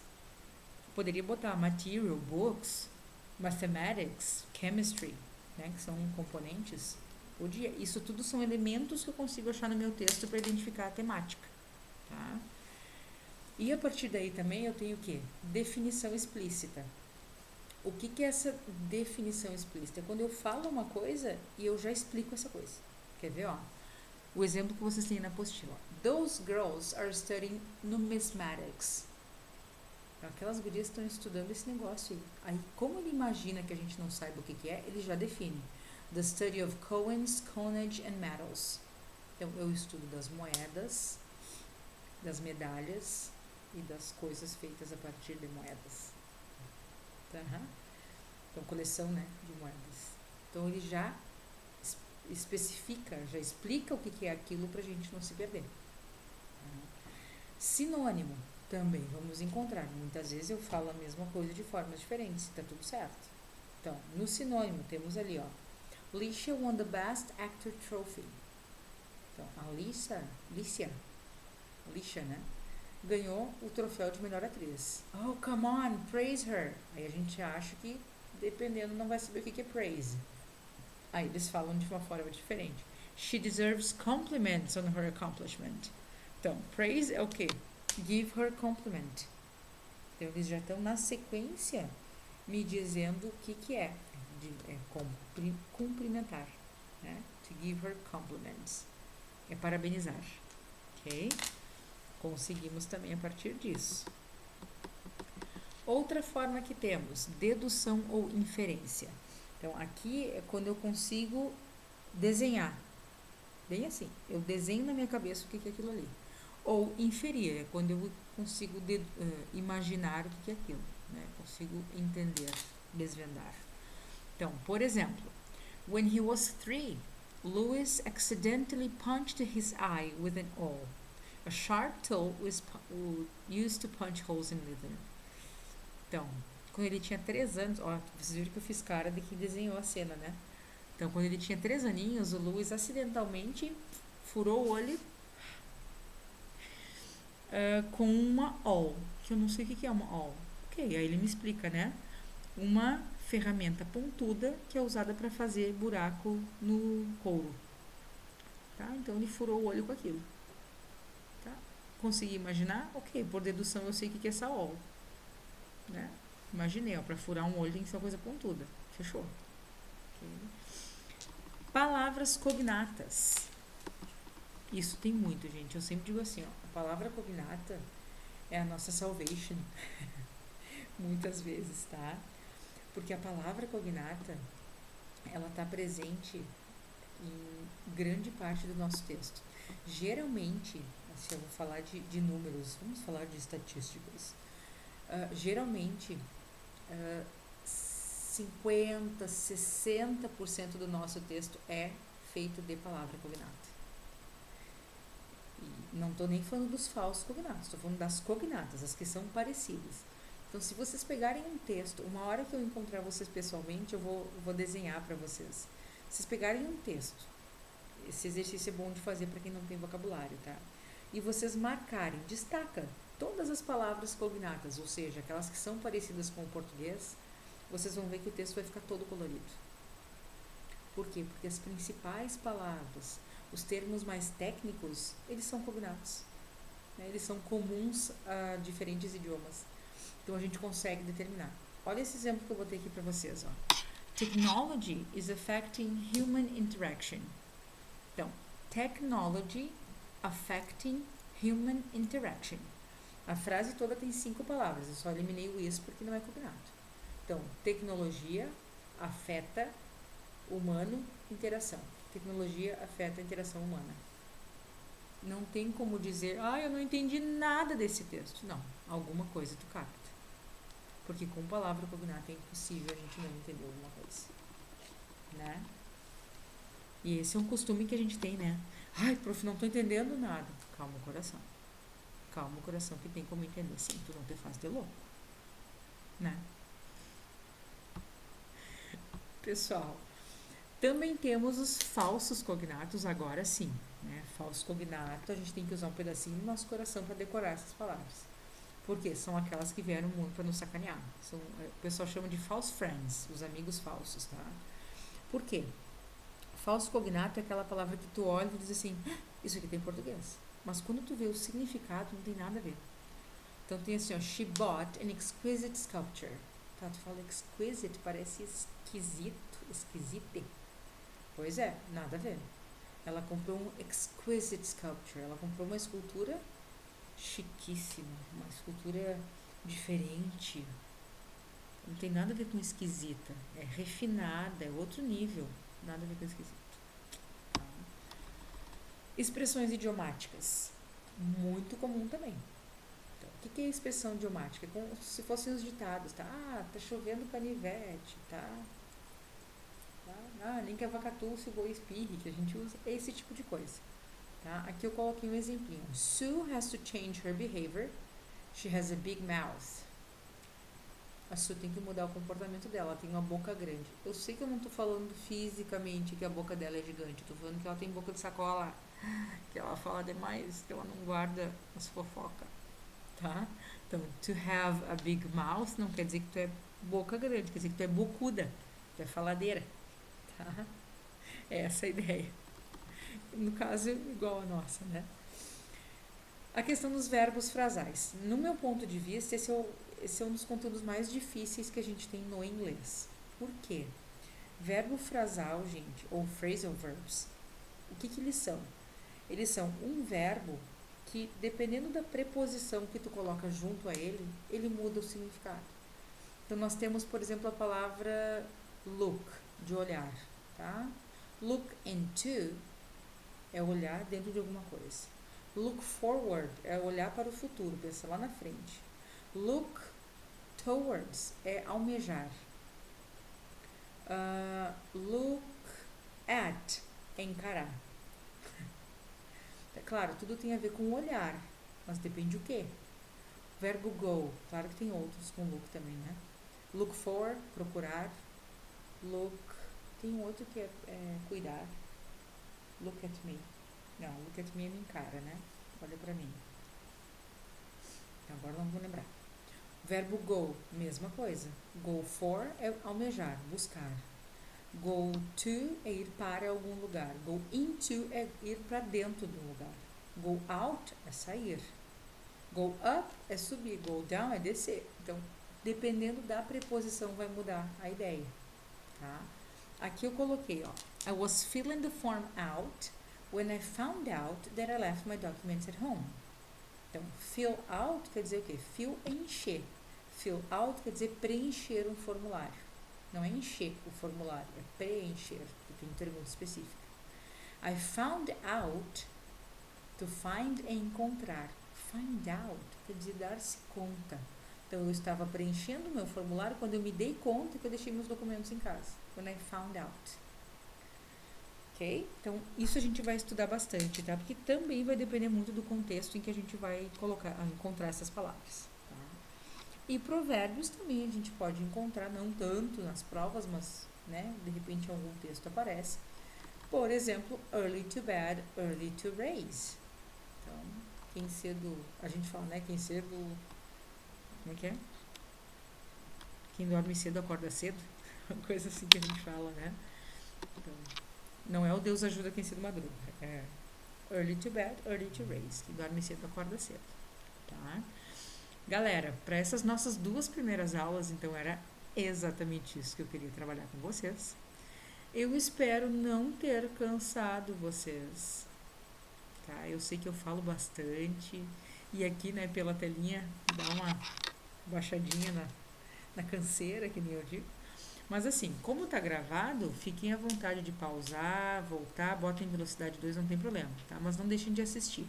Poderia botar material, books, mathematics, chemistry, né, que são componentes. Podia. Isso tudo são elementos que eu consigo achar no meu texto para identificar a temática, tá? E a partir daí também eu tenho o quê? Definição explícita. O que é essa definição explícita? É quando eu falo uma coisa e eu já explico essa coisa. Quer ver, ó? O exemplo que vocês têm na apostila. Those girls are studying numismatics. Aquelas gurias estão estudando esse negócio aí. Aí, como ele imagina que a gente não saiba o que é, ele já define. The study of coins, coinage and metals. Então, eu estudo das moedas, das medalhas e das coisas feitas a partir de moedas. Então, coleção, né, de moedas. Então, ele já especifica, já explica o que é aquilo para a gente não se perder. Sinônimo também vamos encontrar. Muitas vezes eu falo a mesma coisa de formas diferentes, tá tudo certo. Então, no sinônimo temos ali, ó, Alicia won the Best Actor Trophy. Então, Alicia, né, ganhou o troféu de melhor atriz. Oh, come on, praise her. Aí a gente acha que, dependendo, não vai saber o que é praise. Aí eles falam de uma forma diferente. She deserves compliments on her accomplishment. Então, praise é o quê? Give her compliment. Então, eles já estão na sequência me dizendo o que é. É cumprimentar. Né? To give her compliments. É parabenizar. Ok? Conseguimos também a partir disso. Outra forma que temos, dedução ou inferência. Então, aqui é quando eu consigo desenhar. Bem assim, eu desenho na minha cabeça o que é aquilo ali. Ou inferir, é quando eu consigo imaginar o que é aquilo. Né? Consigo entender, desvendar. Então, por exemplo, when he was 3, Louis accidentally punched his eye with an awl. A sharp tool was used to punch holes in leather. Então, quando ele tinha 3 anos, ó, vocês viram que eu fiz cara de que desenhou a cena, né? Então, quando ele tinha 3 aninhos, o Louis acidentalmente furou o olho com uma awl, que eu não sei o que é uma awl. Ok, aí ele me explica, né? Uma ferramenta pontuda que é usada para fazer buraco no couro. Tá? Então, ele furou o olho com aquilo. Tá? Consegui imaginar? Ok, por dedução eu sei o que é essa awl. Né? Imaginei, ó, para furar um olho tem que ser uma coisa pontuda. Fechou? Okay. Palavras cognatas. Isso tem muito, gente. Eu sempre digo assim, ó, a palavra cognata é a nossa salvation. Muitas vezes, tá? Porque a palavra cognata, ela tá presente em grande parte do nosso texto. Geralmente, se eu vou falar de números, vamos falar de estatísticas. Geralmente, 50%, 60% do nosso texto é feito de palavra cognata. E não estou nem falando dos falsos cognatos, estou falando das cognatas, as que são parecidas. Então, se vocês pegarem um texto, uma hora que eu encontrar vocês pessoalmente, eu vou desenhar para vocês. Se vocês pegarem um texto, esse exercício é bom de fazer para quem não tem vocabulário, tá? E vocês marcarem, destaca todas as palavras cognatas, ou seja, aquelas que são parecidas com o português, vocês vão ver que o texto vai ficar todo colorido. Por quê? Porque as principais palavras, os termos mais técnicos, eles são cognatos. Né? Eles são comuns a diferentes idiomas. Então, a gente consegue determinar. Olha esse exemplo que eu botei aqui para vocês. Ó. Technology is affecting human interaction. Então, technology affecting human interaction. A frase toda tem 5 palavras. Eu só eliminei o is porque não é cognato. Então, tecnologia afeta humano, interação. Tecnologia afeta a interação humana. Não tem como dizer, eu não entendi nada desse texto. Não, alguma coisa tu capta. Porque com palavra cognata é impossível a gente não entender alguma coisa. Né? E esse é um costume que a gente tem, né? Ai, prof, não tô entendendo nada. Calma o coração. Calma o coração que tem como entender. Sim, tu não te faz de louco. Né? Pessoal, também temos os falsos cognatos agora sim, né? Falso cognato, a gente tem que usar um pedacinho do nosso coração para decorar essas palavras. Porque são aquelas que vieram muito para nos sacanear. O pessoal chama de false friends, os amigos falsos, tá? Por quê? Falso cognato é aquela palavra que tu olha e diz assim, isso aqui tem português. Mas quando tu vê o significado, não tem nada a ver. Então tem assim, ó, she bought an exquisite sculpture. Tá, tu fala exquisite, parece esquisito, esquisite. Pois é, nada a ver. Ela comprou um exquisite sculpture. Ela comprou uma escultura chiquíssima, uma escultura diferente. Não tem nada a ver com esquisita. É refinada, é outro nível. Nada a ver com esquisito. Tá? Expressões idiomáticas. Muito comum também. Então, o que é expressão idiomática? É como se fossem os ditados, tá? Ah, tá chovendo canivete, tá? Ah, nem que a vaca tussa e o boi espirre, que a gente usa. Esse tipo de coisa. Tá? Aqui eu coloquei um exemplinho. Sue has to change her behavior. She has a big mouth. A Sue tem que mudar o comportamento dela. Ela tem uma boca grande. Eu sei que eu não tô falando fisicamente que a boca dela é gigante. Eu tô falando que ela tem boca de sacola. Que ela fala demais. Que ela não guarda as fofocas. Tá? Então, to have a big mouth não quer dizer que tu é boca grande. Quer dizer que tu é bocuda. Tu é faladeira. Tá? É essa a ideia. No caso, igual a nossa, né? A questão dos verbos frasais. No meu ponto de vista, esse é um dos conteúdos mais difíceis que a gente tem no inglês. Por quê? Verbo frasal, gente, ou phrasal verbs, o que eles são? Eles são um verbo que, dependendo da preposição que tu coloca junto a ele, ele muda o significado. Então, nós temos, por exemplo, a palavra look, de olhar, tá? Look into é olhar dentro de alguma coisa. Look forward é olhar para o futuro, pensar lá na frente. Look towards é almejar. Look at é encarar. É claro, tudo tem a ver com o olhar, mas depende o quê? Verbo go, claro que tem outros com look também, né? Look for, procurar. Look, tem um outro que é cuidar. Look at me. Não, look at me é me encara, né? Olha pra mim. Agora não vou lembrar. Verbo go, mesma coisa. Go for é almejar, buscar. Go to é ir para algum lugar. Go into é ir para dentro de um lugar. Go out é sair. Go up é subir. Go down é descer. Então, dependendo da preposição, vai mudar a ideia. Tá? Aqui eu coloquei, ó. I was filling the form out when I found out that I left my documents at home. Então, fill out quer dizer o quê? Fill é encher. Fill out quer dizer preencher um formulário. Não é encher o formulário, é preencher, porque tem um termo específico. I found out, to find é encontrar. Find out quer dizer dar-se conta. Então, eu estava preenchendo o meu formulário quando eu me dei conta que eu deixei meus documentos em casa. When I found out. Ok? Então, isso a gente vai estudar bastante, tá? Porque também vai depender muito do contexto em que a gente vai encontrar essas palavras. Tá? E provérbios também a gente pode encontrar, não tanto nas provas, mas, né, de repente em algum texto aparece. Por exemplo, early to bed, early to raise. Então, quem cedo, a gente fala, né, quem cedo, como é que é? Quem dorme cedo acorda cedo. Uma coisa assim que a gente fala, né? Então, não é o Deus ajuda quem cedo madruga. É early to bed, early to raise. Quem dorme cedo acorda cedo. Tá? Galera, para essas nossas duas primeiras aulas, então era exatamente isso que eu queria trabalhar com vocês. Eu espero não ter cansado vocês. Tá? Eu sei que eu falo bastante. E aqui, né, pela telinha, dá uma baixadinha na canseira, que nem eu digo. Mas assim, como tá gravado, fiquem à vontade de pausar, voltar, botem em velocidade 2, não tem problema, tá? Mas não deixem de assistir.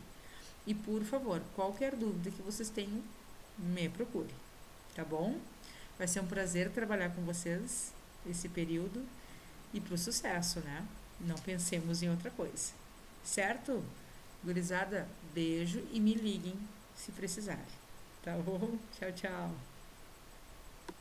E por favor, qualquer dúvida que vocês tenham, me procure, tá bom? Vai ser um prazer trabalhar com vocês esse período e pro sucesso, né? Não pensemos em outra coisa. Certo? Gurizada, beijo e me liguem se precisarem. Tá bom? Tchau, tchau.